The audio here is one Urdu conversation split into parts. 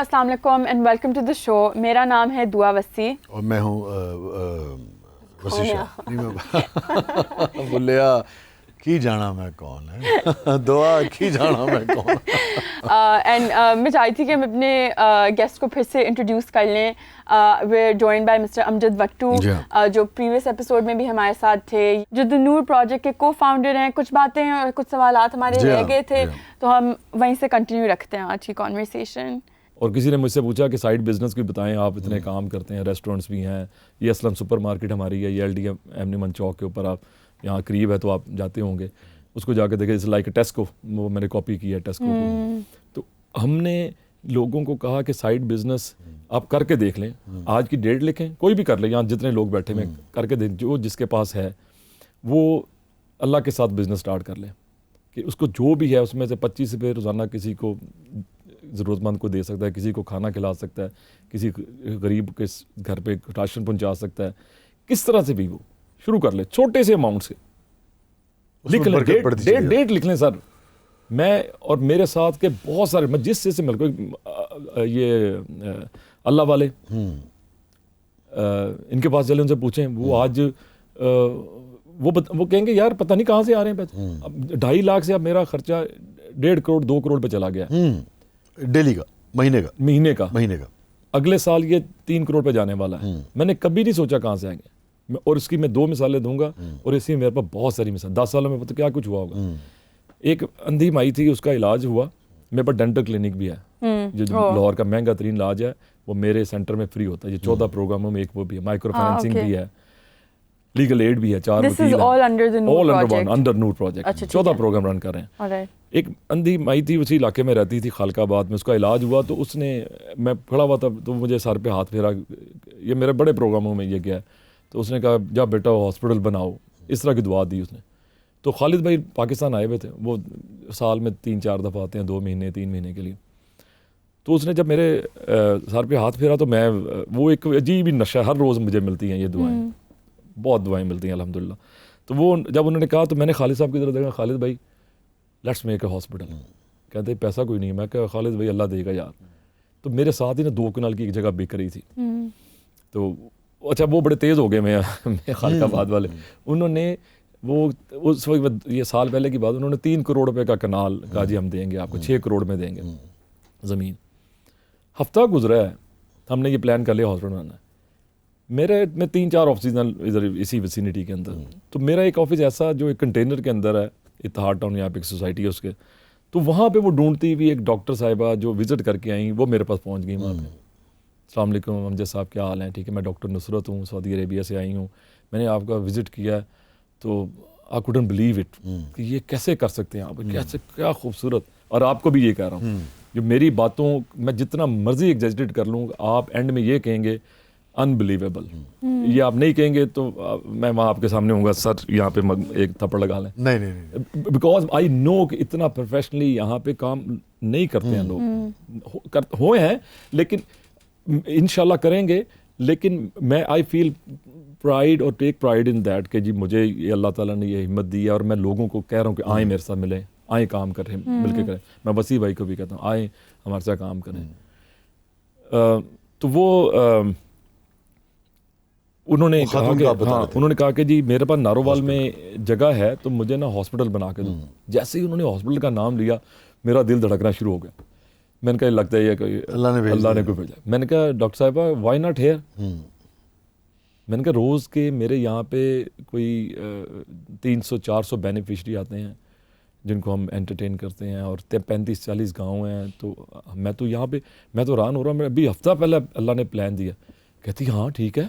السلام علیکم اینڈ ویلکم ٹو دا شو. میرا نام ہے دعا وسی اور میں ہوں وسی شاہ. بولیا کی جانا میں کون ہے, دعا کی جانا میں کون. اینڈ میں چاہتی تھی کہ ہم اپنے گیسٹ کو پھر سے انٹروڈیوس کر لیں. We are joined by Mr Amjad Wattoo, جو پریویس ایپیسوڈ میں بھی ہمارے ساتھ تھے, جو دا نور پروجیکٹ کے کو فاؤنڈر ہیں. کچھ باتیں اور کچھ سوالات ہمارے رہ گئے تھے تو ہم وہیں سے کنٹینیو رکھتے ہیں آج کی کانورسیشن. اور کسی نے مجھ سے پوچھا کہ سائڈ بزنس بھی بتائیں, آپ اتنے کام کرتے ہیں, ریسٹورینٹس بھی ہیں, یہ اسلم سپر مارکیٹ ہماری ہے, یہ ایل ڈی ایم نمن چوک کے اوپر, آپ یہاں قریب ہے تو آپ جاتے ہوں گے, اس کو جا کے دیکھیں. جیسے لائک ٹیسکو, وہ میں نے کاپی کیا ہے ٹیسکو کو. تو ہم نے لوگوں کو کہا کہ سائڈ بزنس آپ کر کے دیکھ لیں, آج کی ڈیٹ لکھیں, کوئی بھی کر لیں, یہاں جتنے لوگ بیٹھے ہوئے کر کے دیکھ, جو جس کے پاس ہے وہ اللہ کے ساتھ بزنس سٹارٹ کر لیں, کہ اس کو جو بھی ہے اس میں سے 25 روپے روزانہ کسی کو ضرورت مند کو دے سکتا ہے, کسی کو کھانا کھلا سکتا ہے, کسی غریب کے گھر پہ راشن پہنچا سکتا ہے. کس طرح سے بھی وہ شروع کر لے, چھوٹے سے اماؤنٹ سے لکھ لیں, ڈیٹ لکھ لیں. سر میں اور میرے ساتھ کے بہت سارے, میں جس سے مل کو یہ اللہ والے ان کے پاس چلے, ان سے پوچھیں, وہ آج وہ کہیں گے یار پتہ نہیں کہاں سے آ رہے ہیں پیسے. اب 2.5 لاکھ سے اب میرا خرچہ 1.5 کروڑ 2 کروڑ پہ چلا گیا ڈیلی کا, مہینے کا. اگلے سال یہ 3 کروڑ پہ جانے والا ہے. میں نے کبھی نہیں سوچا کہاں سے آئیں گے, اور اس کی میں 2 مثالیں دوں گا, اور اسی میں میرے پاس بہت ساری مثال. 10 سالوں میں پتہ کیا کچھ ہوا ہوگا. ایک اندھی مائی تھی, اس کا علاج ہوا, میرے پاس ڈینٹل کلینک بھی ہے جو لاہور کا مہنگا ترین علاج ہے, وہ میرے سینٹر میں فری ہوتا ہے. یہ 14 پروگراموں میں ایک وہ بھی ہے, مائکرو فائنینسنگ بھی ہے, لیگل ایڈ بھی ہے, 4 وکیل ہیں, آل انڈر نور پروجیکٹ. 14 پروگرام رن کر رہے ہیں. ایک اندھی مائی تھی, اسی علاقے میں رہتی تھی خالق آباد میں, اس کا علاج ہوا تو اس نے, میں کھڑا ہوا تھا تو مجھے سر پہ ہاتھ پھیرا, یہ میرے بڑے پروگراموں میں یہ گیا, تو اس نے کہا جا بیٹا ہاسپٹل بناؤ, اس طرح کی دعا دی اس نے. تو خالد بھائی پاکستان آئے ہوئے تھے, وہ سال میں 3-4 دفعہ آتے ہیں, 2 مہینے 3 مہینے کے لیے. تو اس نے جب میرے سر پہ ہاتھ پھیرا تو میں, وہ ایک عجیب ہی نشہ, ہر روز مجھے ملتی ہیں یہ دعائیں, بہت دعائیں ملتی ہیں الحمدللہ. تو وہ جب انہوں نے کہا تو میں نے خالد صاحب کی طرف دیکھا, خالد بھائی لیٹس میک اے ہاسپٹل. کہتے ہیں پیسہ کوئی نہیں. میں کہا خالد بھائی اللہ دے گا یار. تو میرے ساتھ ہی نا 2 کنال کی ایک جگہ بک رہی تھی, تو اچھا وہ بڑے تیز ہو گئے میں خالق آباد والے, انہوں نے وہ اس وقت, یہ سال پہلے کی بات, انہوں نے 3 کروڑ روپے کا کنال کہا جی ہم دیں گے آپ کو, 6 کروڑ میں دیں گے زمین. ہفتہ گزرا ہے, ہم نے یہ پلان کر لیا ہاسپٹل بنانا ہے. میں 3-4 آفسز ہیں ادھر اسی ویسینٹی کے اندر. تو میرا ایک آفس ایسا جو ایک کنٹینر کے اندر ہے, اتحاد ٹاؤن, یہاں پہ ایک سوسائٹی ہے اس کے, تو وہاں پہ وہ ڈھونڈتی ہوئی ایک ڈاکٹر صاحبہ جو وزٹ کر کے آئیں, وہ میرے پاس پہنچ گئی وہاں پہ. السلام علیکم امجد صاحب, کیا حال ہیں؟ ٹھیک ہے, میں ڈاکٹر نصرت ہوں, سعودی عربیہ سے آئی ہوں, میں نے آپ کا وزٹ کیا. تو I couldn't believe it کہ یہ کیسے کر سکتے ہیں آپ, کیسے, کیا خوبصورت. اور آپ کو بھی یہ کہہ رہا ہوں, جو میری باتوں میں جتنا مرضی ایگزیجریٹ کر لوں, آپ اینڈ میں یہ کہیں گے انبلیویبل. یہ آپ نہیں کہیں گے تو میں وہاں آپ کے سامنے ہوں گا, سر یہاں پہ ایک تھپڑ لگا لیں. نہیں, بیکاز آئی نو کہ اتنا پروفیشنلی یہاں پہ کام نہیں کرتے ہیں لوگ, ہوئے ہیں لیکن انشاءاللہ کریں گے. لیکن میں آئی فیل پرائڈ اور ٹیک پرائڈ ان دیٹ کہ جی مجھے یہ اللہ تعالیٰ نے یہ ہمت دی ہے, اور میں لوگوں کو کہہ رہا ہوں کہ آئیں میرے ساتھ ملیں, آئیں کام کریں, مل کے کریں. میں وسیع بھائی کو بھی کہتا ہوں آئیں ہمارے ساتھ کام کریں. تو وہ انہوں نے کہا کہ جی میرے پاس نارووال میں جگہ ہے تو مجھے نا ہاسپٹل بنا کے دو. جیسے ہی انہوں نے ہاسپٹل کا نام لیا, میرا دل دھڑکنا شروع ہو گیا. میں نے کہا لگتا ہے یہ کہ اللہ نے کوئی بھیجا. میں نے کہا ڈاکٹر صاحبہ وائی ناٹ ہیئر. میں نے کہا روز کے میرے یہاں پہ کوئی 300-400 بینیفیشری آتے ہیں جن کو ہم انٹرٹین کرتے ہیں, اور 35-40 گاؤں ہیں. تو میں تو یہاں پہ, میں تو حیران ہو رہا ہوں, میں ابھی ہفتہ پہلے اللہ نے پلان دیا. کہتی ہاں ٹھیک ہے.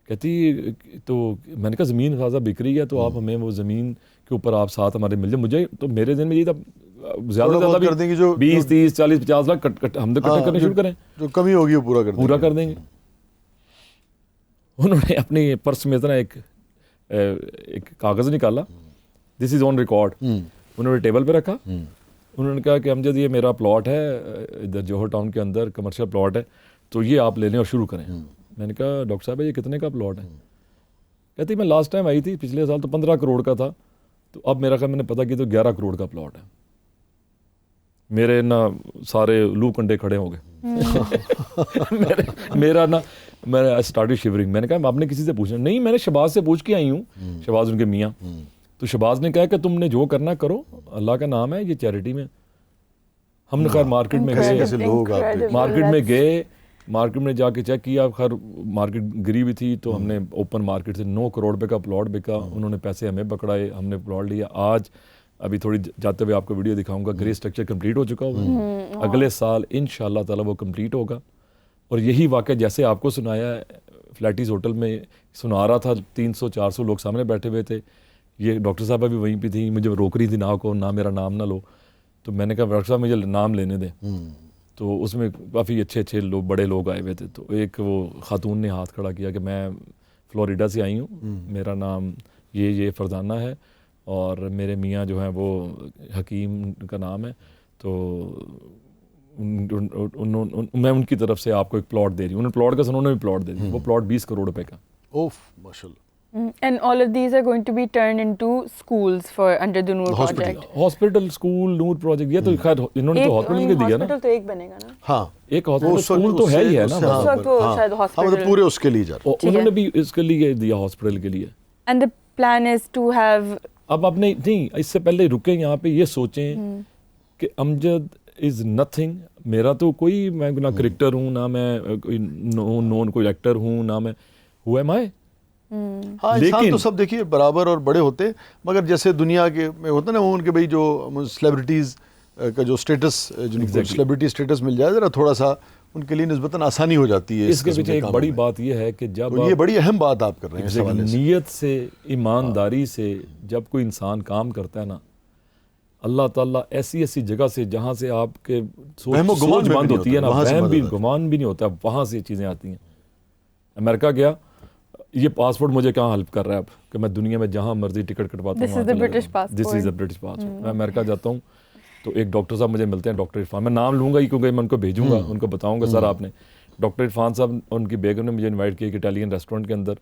کہتی تو میں نے کہا زمین خاصا بک رہی ہے, تو آپ ہمیں وہ زمین کے اوپر آپ ساتھ ہمارے مل جائیں. مجھے تو میرے ذہن میں یہ تھا زیادہ سے زیادہ 20-30-40-50 لاکھ ہم کٹھے کرنے شروع کریں, جو کمی ہوگی وہ پورا کر دیں گے. انہوں نے اپنی پرس میں اتنا ایک کاغذ نکالا, دس از آن ریکارڈ. انہوں نے ٹیبل پہ رکھا. انہوں نے کہا کہ امجد یہ میرا پلاٹ ہے ادھر جوہر ٹاؤن کے اندر, کمرشل پلاٹ ہے, تو یہ آپ لے لیں اور شروع کریں. میں نے کہا ڈاکٹر صاحب یہ کتنے کا پلاٹ ہے؟ کہتی میں لاسٹ ٹائم آئی تھی پچھلے سال تو 15 کروڑ کا تھا, تو اب میرا خیال میں نے پتہ کی تو 11 کروڑ کا پلاٹ ہے. میرے نا سارے لو کنڈے کھڑے ہو گئے. میرا نا میں اسٹارٹڈ شیورنگ. میں نے کہا آپ نے کسی سے پوچھنا نہیں, میں نے شہباز سے پوچھ کے آئی ہوں, شہباز ان کے میاں. تو شہباز نے کہا کہ تم نے جو کرنا کرو, اللہ کا نام ہے, یہ چیریٹی میں. ہم نے خیر مارکیٹ میں گئے, مارکیٹ میں جا کے چیک کیا, خیر مارکیٹ گری ہوئی تھی, تو ہم نے اوپن مارکیٹ سے 9 کروڑ روپے کا پلاٹ بکا. انہوں نے پیسے ہمیں پکڑائے, ہم نے پلاٹ لیا. آج ابھی تھوڑی جاتے ہوئے آپ کو ویڈیو دکھاؤں گا, گرے اسٹرکچر کمپلیٹ ہو چکا ہوگا. اگلے سال انشاءاللہ تعالیٰ وہ کمپلیٹ ہوگا. اور یہی واقعہ جیسے آپ کو سنایا ہے, فلیٹیز ہوٹل میں سنا رہا تھا, 300-400 لوگ سامنے بیٹھے ہوئے تھے. یہ ڈاکٹر صاحبہ بھی وہیں پہ تھیں, مجھے روک رہی تھی نہ کو, نہ میرا نام نہ لو. تو میں نے کہا ڈاکٹر صاحب مجھے نام لینے دیں. تو اس میں کافی اچھے لوگ, بڑے لوگ آئے ہوئے تھے. تو ایک وہ خاتون نے ہاتھ کھڑا کیا کہ میں فلوریڈا سے آئی ہوں, میرا نام یہ فرزانہ ہے, اور میرے میاں جو ہیں وہ حکیم کا نام ہے. تو میں ان کی طرف سے آپ کو ایک پلاٹ دے رہی ہوں. انہوں نے پلاٹ کا انہوں نے بھی پلاٹ دے دی. وہ پلاٹ 20 کروڑ روپے کا. اوف ماشاءاللہ. And all of these are going to be turned into schools for under the Noor project. Hospital, school, Noor project, یہ تو خیر انہوں نے تو ہاسپٹل کے دیا نا. ہاسپٹل تو ایک بنے گا نا. ہاں ایک ہاسپٹل, اسکول تو ہے ہی ہے نا. اس وقت وہ شاید ہاسپٹل پورے اس کے لیے جا رہا. انہوں نے بھی اس کے لیے دیا, ہاسپٹل کے لیے. And the plan is to have. اب آپ نے نہیں, اس سے پہلے رکیں یہاں پہ, یہ سوچیں کہ امجد از نتھنگ. میرا تو کوئی, میں نہ کرکٹر ہوں, نہ میں نون کوئی ایکٹر ہوں, نہ میں ہو ایم آئی. ہاں انسان تو سب دیکھیے برابر اور بڑے ہوتے, مگر جیسے دنیا کے میں ہوتا نا وہ ان کے بھائی جو سیلیبریٹیز کا جو اسٹیٹس, جن کو سیلیبریٹی اسٹیٹس مل جائے ذرا تھوڑا سا ان کے لیے نسبتاً آسانی ہو جاتی ہے. اس کے پیچھے ایک بڑی بات یہ ہے کہ جب یہ بڑی اہم بات آپ کر رہے ہیں, نیت سے, ایمانداری سے جب کوئی انسان کام کرتا ہے نا, اللہ تعالیٰ ایسی جگہ سے جہاں سے آپ کے سوچ بند ہوتی ہے نا, وہم بھی گمان بھی نہیں ہوتا, وہاں سے چیزیں آتی ہیں. امریکہ گیا, یہ پاسپورٹ مجھے کہاں ہیلپ کر رہا ہے اب کہ میں دنیا میں جہاں مرضی ٹکٹ کٹواتا ہوں. دس از اے برٹش پاسپورٹ. میں امریکہ جاتا ہوں تو ایک ڈاکٹر صاحب مجھے ملتے ہیں, ڈاکٹر عرفان, میں نام لوں گا ہی کیونکہ میں ان کو بھیجوں گا, ان کو بتاؤں گا سر آپ نے. ڈاکٹر عرفان صاحب, ان کی بیگم نے مجھے انوائٹ کیا ایک اٹالین ریسٹورینٹ کے اندر.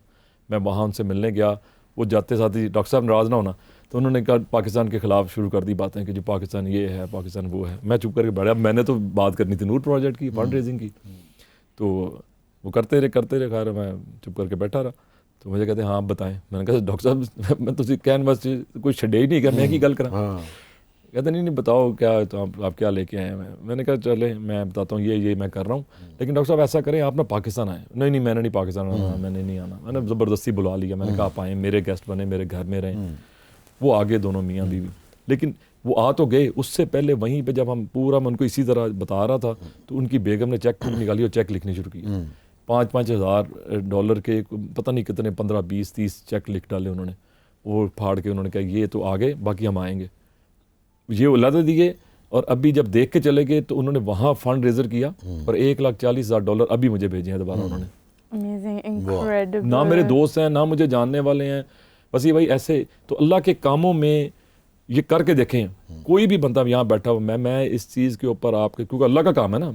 میں وہاں ان سے ملنے گیا. وہ جاتے ساتھ ہی, ڈاکٹر صاحب ناراض نہ ہونا, تو انہوں نے کہا پاکستان کے خلاف شروع کر دی باتیں کہ جو پاکستان یہ ہے, پاکستان وہ ہے. میں چپ کر کے بیٹھا. اب میں نے تو بات کرنی تھی نور پروجیکٹ کی, فنڈ ریزنگ کی. تو وہ کرتے رہے, خیر میں چپ کر کے بیٹھا رہا. تو مجھے کہتے ہیں ہاں آپ بتائیں. میں نے کہا ڈاکٹر صاحب میں تسی کہن بس کوئی چھڈے ہی نہیں کہ میں کی گل کراں. کہتے نہیں بتاؤ کیا تو آپ کیا لے کے آئے ہیں. میں نے کہا چلے میں بتاتا ہوں, یہ میں کر رہا ہوں, لیکن ڈاکٹر صاحب ایسا کریں آپ نا پاکستان آئیں. نہیں میں نے نہیں پاکستان آنا, میں نے نہیں آنا. میں نے زبردستی بلا لیا. میں نے کہا آپ آئیں, میرے گیسٹ بنے, میرے گھر میں رہیں. وہ آگے دونوں میاں بیوی, لیکن وہ آ تو گئے. اس سے پہلے وہیں پہ جب ہم پورا میں ان کو اسی طرح بتا رہا تھا تو ان کی بیگم نے چیک نکالی اور چیک لکھنی شروع کی. $5,000 کے پتہ نہیں کتنے 15, 20, 30 چیک لکھ ڈالے انہوں نے. وہ پھاڑ کے انہوں نے کہا یہ تو آگے, باقی ہم آئیں گے. یہ اللہ دیے. اور ابھی جب دیکھ کے چلے گئے تو انہوں نے وہاں فنڈ ریزر کیا اور $1,40,000 ابھی مجھے بھیجے ہیں دوبارہ انہوں نے. نہ میرے دوست ہیں, نہ مجھے جاننے والے ہیں, بس یہ بھائی ایسے. تو اللہ کے کاموں میں یہ کر کے دیکھیں. کوئی بھی بندہ یہاں بیٹھا ہوا, میں اس چیز کے اوپر آپ کے, کیونکہ اللہ کا کام ہے نا,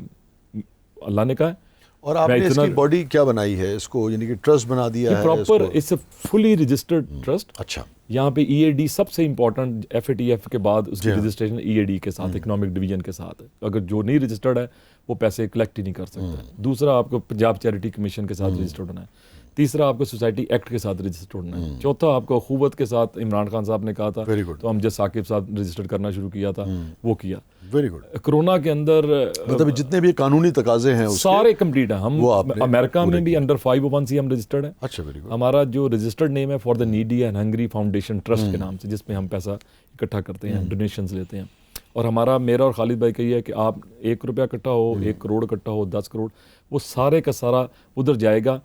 اللہ نے کہا ہے. اور آپ نے اس کی باڈی کیا بنائی ہے, اس کو یعنی کہ ٹرسٹ بنا دیا ہے proper, it's a fully registered trust. اچھا, یہاں پہ EAD سب سے امپورٹنٹ, FATF کے بعد اس کی رجسٹریشن EAD کے ساتھ, اکنامک ڈویژن کے ساتھ. اگر جو نہیں رجسٹرڈ ہے وہ پیسے کلیکٹ ہی نہیں کر سکتا. دوسرا آپ کو پنجاب چیریٹی کمیشن کے ساتھ رجسٹرڈ ہونا ہے. تیسرا آپ کو سوسائٹی ایکٹ کے ساتھ رجسٹرڈ ہونا ہے. چوتھا آپ کو اخوت کے ساتھ, عمران خان صاحب نے کہا تھا تو ہم ثاقب صاحب رجسٹر کرنا شروع کیا تھا, وہ کیا. Very good. کرونا کے اندر مطلب جتنے بھی قانونی تقاضے ہیں سارے کمپلیٹ ہیں. ہم امریکہ میں بھی انڈر 501 ہم رجسٹرڈ ہیں. اچھا, ویری گڈ. ہمارا جو رجسٹرڈ نیم ہے for the needy and hungry foundation trust کے نام سے, جس میں ہم پیسہ اکٹھا کرتے ہیں, ڈونیشنز لیتے ہیں. اور ہمارا, میرا اور خالد بھائی کا یہ ہے کہ آپ $1 اکٹھا ہو, 1 کروڑ اکٹھا ہو, 10 کروڑ, وہ سارے کا سارا ادھر جائے گا.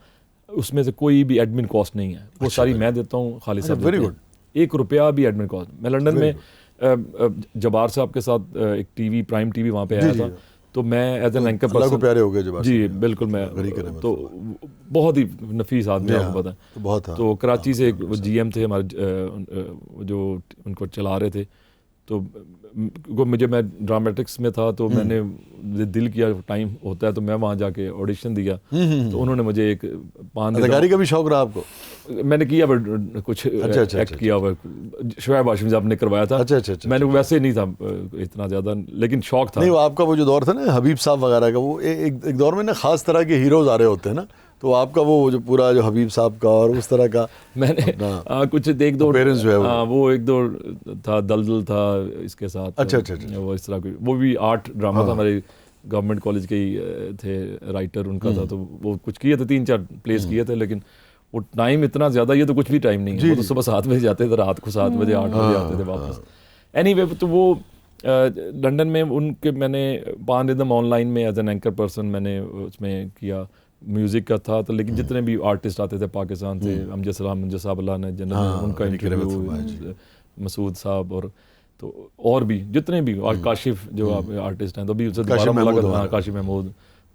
اس میں سے کوئی بھی ایڈمن کاسٹ نہیں ہے, وہ ساری میں دیتا ہوں, خالد صاحب دیتے ہیں. $1 بھی ایڈمن کاسٹ. میں لنڈن میں جبار صاحب کے ساتھ ایک T V, prime T V وہاں پہ آیا تھا, تو میں ایز این اینکر اللہ کو پیارے ہو گئے جبار. جی بالکل. میں تو بہت ہی نفیس آدمی آپ کو پتہ ہے. تو کراچی سے ایک GM تھے ہمارے جو ان کو چلا رہے تھے, تو مجھے میں ڈرامیٹکس میں تھا تو میں نے دل کیا ٹائم ہوتا ہے تو میں وہاں جا کے آڈیشن دیا تو انہوں نے مجھے ایک اداکاری کا بھی شوق رہا آپ کو؟ میں نے کیا کچھ ایکٹ کیا ہوا شعیب ہاشمی صاحب نے کروایا تھا. میں نے ویسے نہیں تھا اتنا زیادہ لیکن شوق تھا. نہیں آپ کا وہ جو دور تھا نا حبیب صاحب وغیرہ کا وہ ایک دور میں نا خاص طرح کے ہیروز آ رہے ہوتے ہیں نا تو آپ کا وہ جو پورا جو حبیب صاحب کا اور اس طرح کا میں نے کچھ ایک دو پیرنٹس جو ہے وہ ایک دو تھا دلدل تھا اس کے ساتھ. اچھا وہ اس طرح وہ بھی آرٹ ڈرامہ تھا ہمارے گورنمنٹ کالج کے ہی تھے رائٹر ان کا تھا تو وہ کچھ کیے تھے 3-4 پلیس کیے تھے لیکن وہ ٹائم اتنا زیادہ یہ تو کچھ بھی ٹائم نہیں ہے. وہ تو صبح 7 بجے جاتے تھے رات کو 7 بجے 8 بجے آتے تھے واپس. اینی وے تو وہ لنڈن میں ان کے میں نے پان ردم آن لائن میں ایز این اینکر پرسن میں نے اس میں کیا میوزک کا تھا تو لیکن جتنے بھی آرٹسٹ آتے تھے پاکستان سے امجد سلام امجد صاحب اللہ نے جنت ان کا انٹرویو مسعود صاحب اور تو اور بھی جتنے بھی کاشف جو آرٹسٹ ہیں تو بھی اسے دوبارہ ملاقات کاشف محمود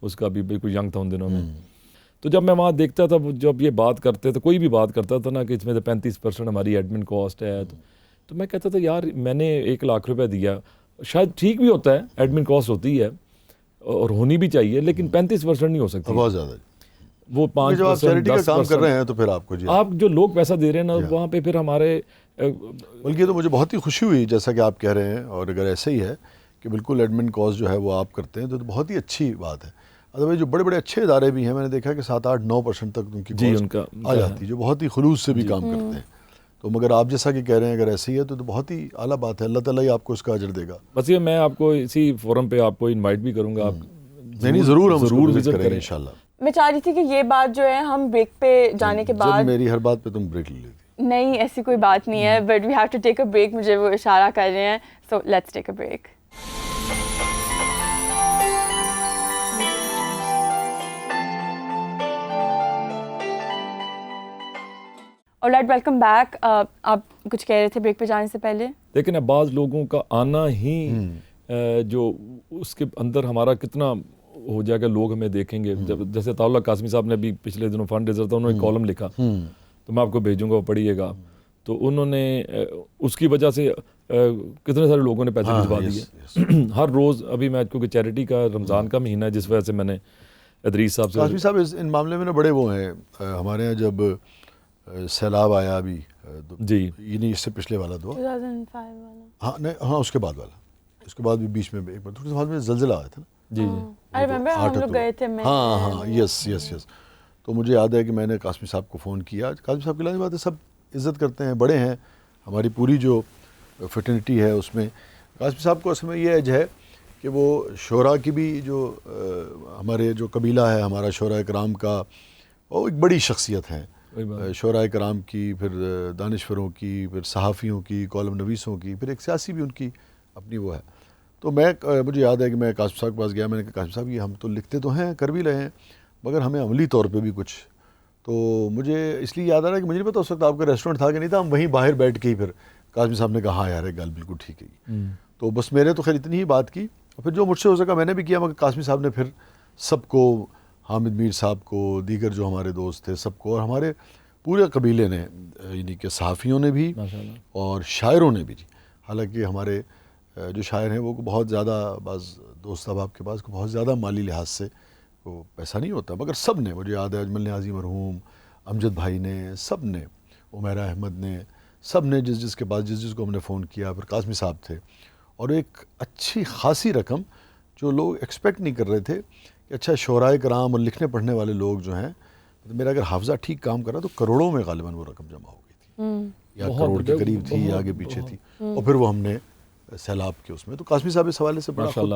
اس کا بھی بالکل ینگ تھا ان دنوں میں. تو جب میں وہاں دیکھتا تھا جب یہ بات کرتے تو کوئی بھی بات کرتا تھا نا کہ اس میں 35% ہماری ایڈمن کاسٹ ہے تو میں کہتا تھا یار میں نے 1 لاکھ روپے دیا شاید ٹھیک بھی ہوتا ہے ایڈمن کاسٹ ہوتی ہے اور ہونی بھی چاہیے لیکن 35% نہیں ہو سکتی بہت زیادہ. وہ 5% کا کام کر رہے ہیں تو پھر آپ کو آپ جو لوگ پیسہ دے رہے ہیں نا وہاں پہ پھر ہمارے بلکہ تو مجھے بہت ہی خوشی ہوئی جیسا کہ آپ کہہ رہے ہیں اور اگر ایسا ہی ہے کہ بالکل ایڈمن کاسٹ جو ہے وہ آپ کرتے ہیں تو بہت ہی اچھی بات ہے. ادروائز جو بڑے بڑے اچھے ادارے بھی ہیں میں نے دیکھا کہ 7-8-9% تک ان کی کاسٹ آ جاتی ہے جو بہت ہی خلوص سے بھی کام کرتے ہیں. تو مگر آپ جیسا کہ کہہ رہے ہیں اگر ایسے ہی ہے تو بہت ہی اعلیٰ بات ہے. اللہ تعالیٰ ہی آپ کو اس کا اجر دے گا. بس یہ میں آپ کو اسی فورم پہ آپ کو انوائٹ بھی کروں گا. آپ نہیں ضرور وزٹ کریں گے انشاءاللہ. میں چاہ رہی تھی کہ یہ بات جو ہے ہم بریک پہ جانے کے بعد میری ہر بات پہ تم بریک لے لیتی. نہیں ایسی کوئی بات نہیں ہے but we have to take a break. مجھے وہ اشارہ کر رہے ہیں so let's take a break. Alright welcome back. آپ کچھ کہہ رہے تھے بریک پہ جانے سے پہلے. لیکن بعض لوگوں کا آنا ہی جو اس کے اندر ہمارا کتنا ہو جائے گا لوگ ہمیں دیکھیں گے. جب جیسے طاولہ قاسمی صاحب نے بھی پچھلے دنوں فنڈ ریزر تھا انہوں نے کالم لکھا تو میں آپ کو بھیجوں گا وہ پڑھیے گا. تو انہوں نے اس کی وجہ سے کتنے سارے لوگوں نے پیسے بھجوا دیے ہر روز. ابھی میں کیونکہ چیریٹی کا رمضان کا مہینہ ہے جس وجہ سے میں نے ادریس صاحب سے قاسمی صاحب ان معاملے میں نا بڑے وہ ہیں. ہمارے یہاں جب سیلاب آیا ابھی جی یہ نہیں اس سے پچھلے والا 2005 والا ہاں اس کے بعد والا اس کے بعد بھی بیچ میں ایک بار تھوڑے بعد میں زلزلہ آیا تھا نا. جی آئی ریمبر ہم لوگ گئے تھے. ہاں یس. تو مجھے یاد ہے کہ میں نے قاسمی صاحب کو فون کیا. قاسمی صاحب کی لازمی بات ہے سب عزت کرتے ہیں بڑے ہیں ہماری پوری جو فٹرنیٹی ہے اس میں. قاسمی صاحب کو اصل میں یہ ایج ہے کہ وہ شعراء کی بھی جو ہمارے جو قبیلہ ہے ہمارا شعراء کرام کا وہ ایک بڑی شخصیت ہیں. شعراء کرام کی پھر دانشوروں کی پھر صحافیوں کی کالم نویسوں کی پھر ایک سیاسی بھی ان کی اپنی وہ ہے. تو مجھے یاد ہے کہ میں قاسم صاحب کے پاس گیا. میں نے کہا قاسم صاحب یہ ہم تو لکھتے تو ہیں کر بھی رہے ہیں مگر ہمیں عملی طور پہ بھی کچھ. تو مجھے اس لیے یاد آ رہا ہے کہ مجھے نہیں پتا اس وقت آپ کا ریسٹورنٹ تھا کہ نہیں تھا. ہم وہیں باہر بیٹھ کے ہی پھر قاسم صاحب نے کہا ہاں یار گل بالکل ٹھیک ہے. تو بس میرے تو خیر اتنی ہی بات کی اور پھر جو مجھ سے ہو سکا میں نے بھی کیا. مگر قاسم صاحب نے پھر سب کو حامد میر صاحب کو دیگر جو ہمارے دوست تھے سب کو اور ہمارے پورے قبیلے نے یعنی کہ صحافیوں نے بھی اور شاعروں نے بھی. جی حالانکہ ہمارے جو شاعر ہیں وہ بہت زیادہ بعض دوست احباب کے پاس کو بہت زیادہ مالی لحاظ سے وہ پیسہ نہیں ہوتا مگر سب نے مجھے یاد ہے اجمل نیازی مرحوم امجد بھائی نے سب نے عمیرہ احمد نے سب نے جس کے پاس جس کو ہم نے فون کیا پھر قاسمی صاحب تھے. اور ایک اچھی خاصی رقم جو لوگ ایکسپیکٹ نہیں کر رہے تھے کہ اچھا شعراء کرام اور لکھنے پڑھنے والے لوگ جو ہیں میرا اگر حافظہ ٹھیک کام کر رہا تو کروڑوں میں غالباً وہ رقم جمع ہو گئی تھی یا کروڑ کے قریب تھی یا آگے پیچھے تھی. اور پھر وہ ہم نے سیلاب کے اس میں تو قاسمی صاحب اس حوالے سے ماشاءاللہ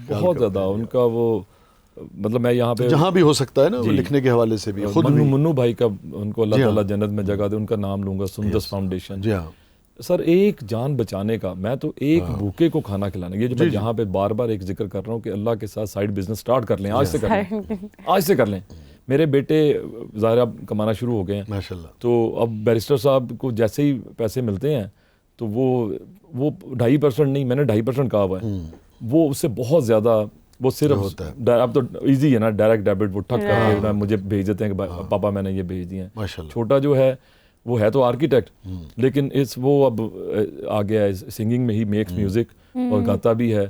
بہت زیادہ ان کا وہ مطلب میں یہاں پہ جہاں بھی ہو سکتا ہے نا لکھنے کے حوالے سے بھی خود منو بھائی کا ان کو اللہ تعالیٰ جنت میں جگہ دے ان کا نام لوں گا سندس فاؤنڈیشن. جی ہاں سر ایک جان بچانے کا میں تو ایک بھوکے کو کھانا کھلانا یہ جو میں یہاں پہ بار بار ایک ذکر کر رہا ہوں کہ اللہ کے ساتھ سائیڈ بزنس سٹارٹ کر لیں آج سے کر لیں. میرے بیٹے ظاہر اب کمانا شروع ہو گئے ہیں ماشاءاللہ. تو اب بیرسٹر صاحب کو جیسے ہی پیسے ملتے ہیں تو وہ 2.5% نہیں میں نے 2.5% کہا ہوا ہے وہ اس سے بہت زیادہ وہ صرف اب تو ایزی ہے نا ڈائریکٹ ڈیبٹ وہ ٹھک کر کے مجھے بھیج دیتے ہیں کہ پاپا میں نے یہ بھیج دیے ہیں. چھوٹا جو ہے وہ ہے تو آرکیٹیکٹ لیکن وہ اب آ گیا ہے سنگنگ میں ہی میکس میوزک اور گاتا بھی ہے.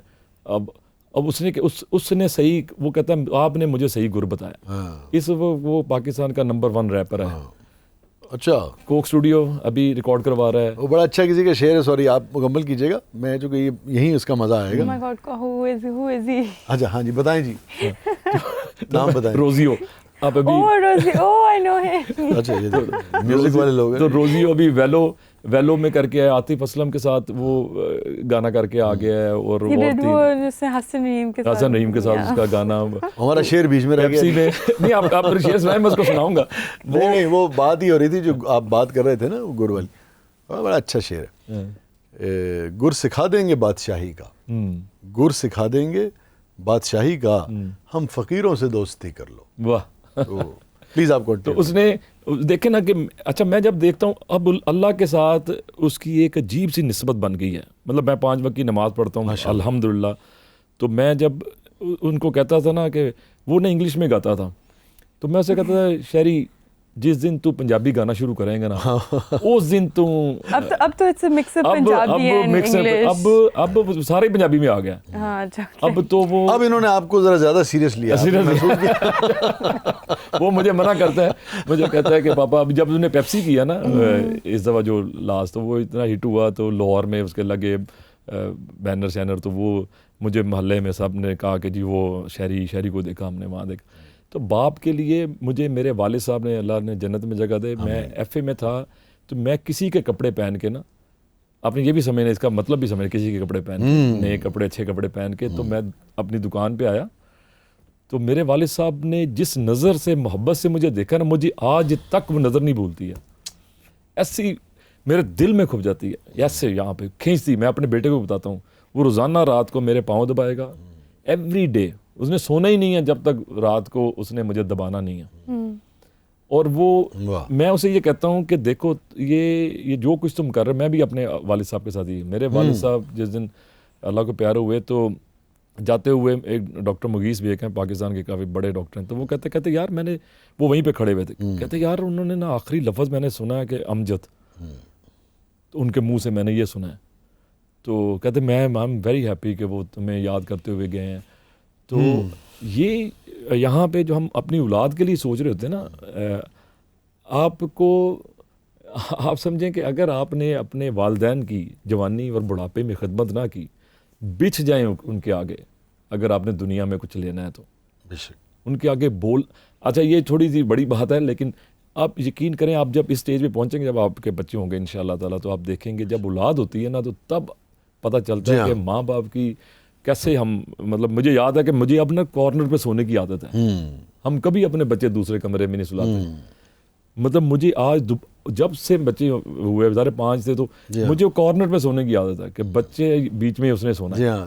اب اس نے صحیح, وہ کہتا ہے آپ نے مجھے صحیح گر بتایا. اس وہ پاکستان کا نمبر 1 ریپر ہے. اچھا, کوک اسٹوڈیو ابھی ریکارڈ کروا رہا ہے. وہ بڑا اچھا کسی کا شعر ہے, سوری آپ مکمل کیجیے گا, میں چونکہ یہیں اس کا مزہ آئے گا. Oh my God, who is he? اچھا ہاں جی بتائیں جی, نام بتائیں. روزیو. آپ ابھی روزی, I know him. اچھا یہ میوزک والے لوگ ہیں. تو روزیو ابھی ویلو میں کر کے ہے, عاطف اسلم کے ساتھ وہ گانا کر کے آ گیا ہے. اور حسن رحیم کے ساتھ اس کا گانا. ہمارا شعر بیچ میں رہ گیا. نہیں آپ شعر سنائیں, میں اس کو سناؤں گا. نہیں وہ بات ہی ہو رہی تھی جو آپ بات کر رہے تھے نا, وہ گر والی, بڑا اچھا شعر ہے. گر سکھا دیں گے بادشاہی کا, گر سکھا دیں گے بادشاہی کا, ہم فقیروں سے دوستی کر لو. واہ, پلیز آپ کو. تو اس نے دیکھیں نا کہ اچھا میں جب دیکھتا ہوں اب اللہ کے ساتھ اس کی ایک عجیب سی نسبت بن گئی ہے. مطلب میں 5 وقت کی نماز پڑھتا ہوں الحمدللہ. تو میں جب ان کو کہتا تھا نا کہ وہ نہ انگلش میں گاتا تھا, تو میں اسے کہتا تھا شہری جس دن تو پنجابی گانا شروع کریں گے نا اس دن تو اب تو it's mix up Punjabi and English. اب سارے پنجابی میں آ گیا. اب تو وہ اب انہوں نے آپ کو ذرا زیادہ سیریس لیا. وہ مجھے منع کرتا ہے, مجھے کہتا ہے کہ پاپا اب جب انہوں نے پیپسی کیا نا اس دفعہ جو لاسٹ, تو وہ اتنا ہٹ ہوا تو لاہور میں اس کے لگے بینر شینر, تو وہ مجھے محلے میں سب نے کہا کہ جی وہ شہری کو دیکھا ہم نے وہاں دیکھا. تو باپ کے لیے مجھے میرے والد صاحب نے, اللہ نے جنت میں جگہ دے, میں ایف اے میں تھا تو میں کسی کے کپڑے پہن کے نا, آپ نے یہ بھی سمجھنا اس کا مطلب بھی سمجھنا, کسی کے کپڑے پہن کے, نئے کپڑے اچھے کپڑے پہن کے, تو میں اپنی دکان پہ آیا تو میرے والد صاحب نے جس نظر سے محبت سے مجھے دیکھا نا, مجھے آج تک وہ نظر نہیں بھولتی ہے. ایسی میرے دل میں کھپ جاتی ہے, ایسے یہاں پہ کھینچتی. میں اپنے بیٹے کو بتاتا ہوں, وہ روزانہ رات کو میرے پاؤں دبائے گا, ایوری ڈے. اس نے سونا ہی نہیں ہے جب تک رات کو اس نے مجھے دبانا نہیں ہے. اور وہ میں اسے یہ کہتا ہوں کہ دیکھو یہ جو کچھ تم کر رہے, میں بھی اپنے والد صاحب کے ساتھ ہی, میرے والد صاحب جس دن اللہ کو پیارے ہوئے تو جاتے ہوئے ایک ڈاکٹر مغیث بھی ایک ہیں پاکستان کے کافی بڑے ڈاکٹر ہیں, تو وہ کہتے یار میں نے, وہ وہیں پہ کھڑے ہوئے تھے, کہتے یار انہوں نے نا آخری لفظ میں نے سنا ہے کہ امجد, تو ان کے منہ سے میں نے یہ سنا ہے. تو کہتے میں آئی ایم ویری ہیپی کہ وہ تمہیں یاد کرتے ہوئے گئے ہیں. تو یہ یہاں پہ جو ہم اپنی اولاد کے لیے سوچ رہے ہوتے ہیں نا, آپ کو آپ سمجھیں کہ اگر آپ نے اپنے والدین کی جوانی اور بڑھاپے میں خدمت نہ کی, بچھ جائیں ان کے آگے, اگر آپ نے دنیا میں کچھ لینا ہے تو ان کے آگے بول. اچھا یہ تھوڑی سی بڑی بات ہے, لیکن آپ یقین کریں آپ جب اس اسٹیج پہ پہنچیں گے, جب آپ کے بچے ہوں گے انشاءاللہ تعالیٰ, تو آپ دیکھیں گے جب اولاد ہوتی ہے نا تو تب پتہ چلتا ہے کہ ماں باپ کی کیسے ہم, مطلب مجھے یاد ہے کہ مجھے اب نا کارنر پہ سونے کی عادت ہے. ہم کبھی اپنے بچے دوسرے کمرے میں نہیں سلاتے. مطلب مجھے آج جب سے بچے ہوئے, بظاہر 5 تھے, تو مجھے کارنر پہ سونے کی عادت ہے کہ بچے بیچ میں اس نے سونا. جی ہاں,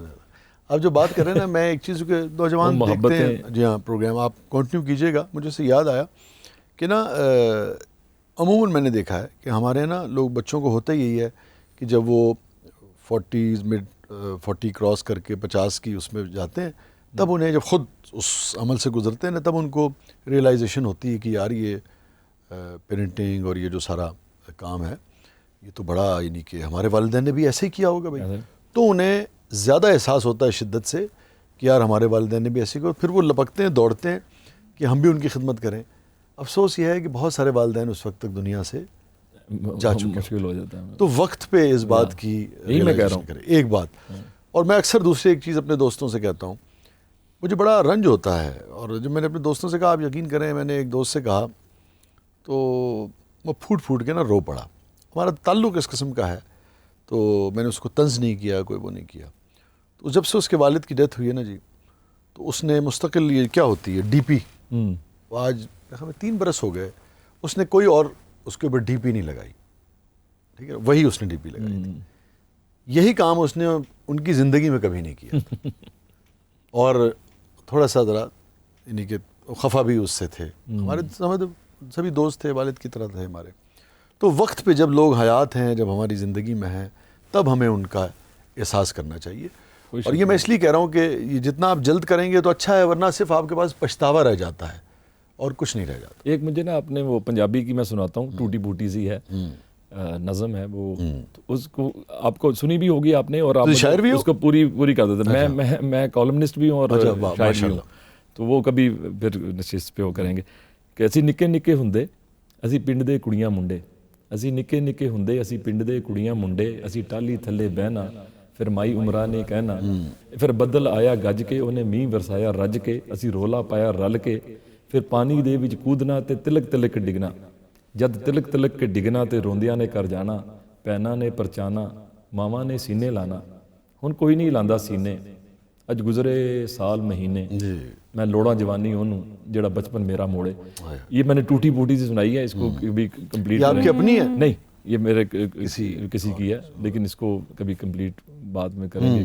آپ جو بات کر رہے ہیں نا, میں ایک چیز کے نوجوان دیکھتے ہیں, جی ہاں پروگرام آپ کنٹینیو کیجیے گا. مجھے سے یاد آیا کہ نا عموماً میں نے دیکھا ہے کہ ہمارے نا لوگ, بچوں کو ہوتا یہی ہے کہ جب وہ 40 کراس کر کے 50 کی اس میں جاتے ہیں, تب انہیں جب خود اس عمل سے گزرتے ہیں نا, تب ان کو ریئلائزیشن ہوتی ہے کہ یار یہ پیرنٹنگ اور یہ جو سارا کام ہے یہ تو بڑا, یعنی کہ ہمارے والدین نے بھی ایسے ہی کیا ہوگا بھائی. تو انہیں زیادہ احساس ہوتا ہے شدت سے کہ یار ہمارے والدین نے بھی ایسے کیا, پھر وہ لپکتے ہیں دوڑتے ہیں کہ ہم بھی ان کی خدمت کریں. افسوس یہ ہے کہ بہت سارے والدین اس وقت تک دنیا سے جا چکے, مشکل ہو جاتا ہے. تو وقت پہ اس بات کی ریئلائزیشن کریں. ایک بات, اور میں اکثر دوسری ایک چیز اپنے دوستوں سے کہتا ہوں, مجھے بڑا رنج ہوتا ہے, اور جب میں نے اپنے دوستوں سے کہا, آپ یقین کریں میں نے ایک دوست سے کہا تو وہ پھوٹ کے نا رو پڑا. ہمارا تعلق اس قسم کا ہے, تو میں نے اس کو طنز نہیں کیا, کوئی وہ نہیں کیا. تو جب سے اس کے والد کی ڈیتھ ہوئی ہے نا جی, تو اس نے مستقل, یہ کیا ہوتی ہے ڈی پی, آج ہمیں 3 برس ہو گئے, اس نے کوئی اور اس کے اوپر ڈی پی نہیں لگائی. ٹھیک ہے, وہی اس نے ڈی پی لگائی تھی. یہی کام اس نے ان کی زندگی میں کبھی نہیں کیا. اور تھوڑا سا ذرا یعنی کہ خفا بھی اس سے تھے. ہمارے سبھی دوست تھے, والد کی طرح تھے ہمارے. تو وقت پہ جب لوگ حیات ہیں, جب ہماری زندگی میں ہیں, تب ہمیں ان کا احساس کرنا چاہیے. اور یہ میں اس لیے کہہ رہا ہوں کہ یہ جتنا آپ جلد کریں گے تو اچھا ہے, ورنہ صرف آپ کے پاس پچھتاوا رہ جاتا ہے اور کچھ نہیں رہ جاتا. ایک مجھے نا اپنے وہ پنجابی کی میں سناتا ہوں, ٹوٹی بوٹی سی ہے. نظم ہے وہ اس کو آپ کو سنی بھی ہوگی آپ نے, اور آپ شاعر بھی اس کو پوری کر دیتے ہیں. میں کالمنسٹ بھی ہوں اور شاعر بھی ہوں, تو وہ کبھی پھر نشست پہ وہ کریں گے کہ اسی نکے نکے ہندے اسی پنڈ دے کڑیاں منڈے, اسی نکے نکے ہندے اسی پنڈ دے کڑیاں منڈے, اسی ٹالی تھلے بہنا پھر مائی عمرہ نے کہنا, پھر بدل آیا گج کے انہیں میਂہ برسایا رج کے, اسی رولا پایا رل کے, پھر پانی دے وچ کودنا تے تلک تلک ڈگنا, جد تلک تلک کے ڈگنا تے روندیاں نے کر جانا, پینا نے پرچانا ماواں نے سینے لانا, ہن کوئی نہیں لاندا سینے اج گزرے سال مہینے, میں لوڑا جوانی اونوں جڑا بچپن میرا موڑے. یہ میں نے ٹوٹی پوٹی سے سنائی ہے, اس کو بھی کمپلیٹ آپ کی اپنی ہے نہیں, یہ میرے کسی کی ہے, لیکن اس کو کبھی کمپلیٹ بعد میں کریں گے.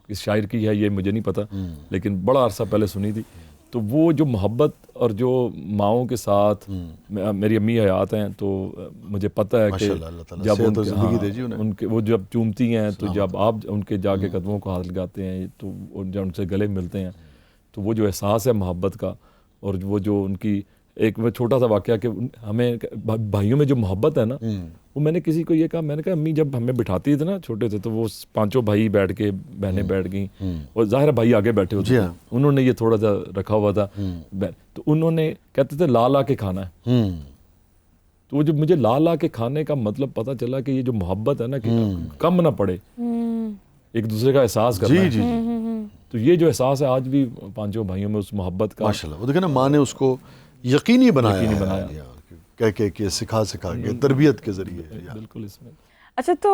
اس شاعر کی ہے یہ مجھے نہیں پتہ, لیکن بڑا عرصہ پہلے سنی تھی. تو وہ جو محبت اور جو ماؤں کے ساتھ, میری امی حیات ہیں تو مجھے پتہ ہے کہ جب ان کے وہ جب چومتی ہیں تو جب آپ ان کے جا کے قدموں کو ہاتھ لگاتے ہیں تو جب ان سے گلے ملتے ہیں تو وہ جو احساس ہے محبت کا, اور وہ جو ان کی ایک چھوٹا سا واقعہ کہ ہمیں بھائیوں میں جو محبت ہے نا, وہ میں نے کسی کو یہ کہا, میں نے کہا امی جب ہمیں بٹھاتی تھے نا چھوٹے تھے تو وہ 5 بھائی بیٹھ کے بہنیں بیٹھ گئیں, اور ظاہر بھائی آگے بیٹھے ہوتے تھے, انہوں نے یہ تھوڑا سا رکھا ہوا تھا, تو انہوں نے کہتے تھے لا کے کھانا ہے. تو وہ جب مجھے لا کے کھانے کا مطلب پتہ چلا کہ یہ جو محبت ہے نا کہ کم نہ پڑے, ایک دوسرے کا احساس کرنا ہے. تو یہ جو احساس ہے آج بھی 5 بھائیوں میں اس محبت کا, ماشاءاللہ. وہ دیکھیں نا ماں نے اس کو یقینی بنایا کہ سکھا کے تربیت کے ذریعے. بالکل. اس میں اچھا تو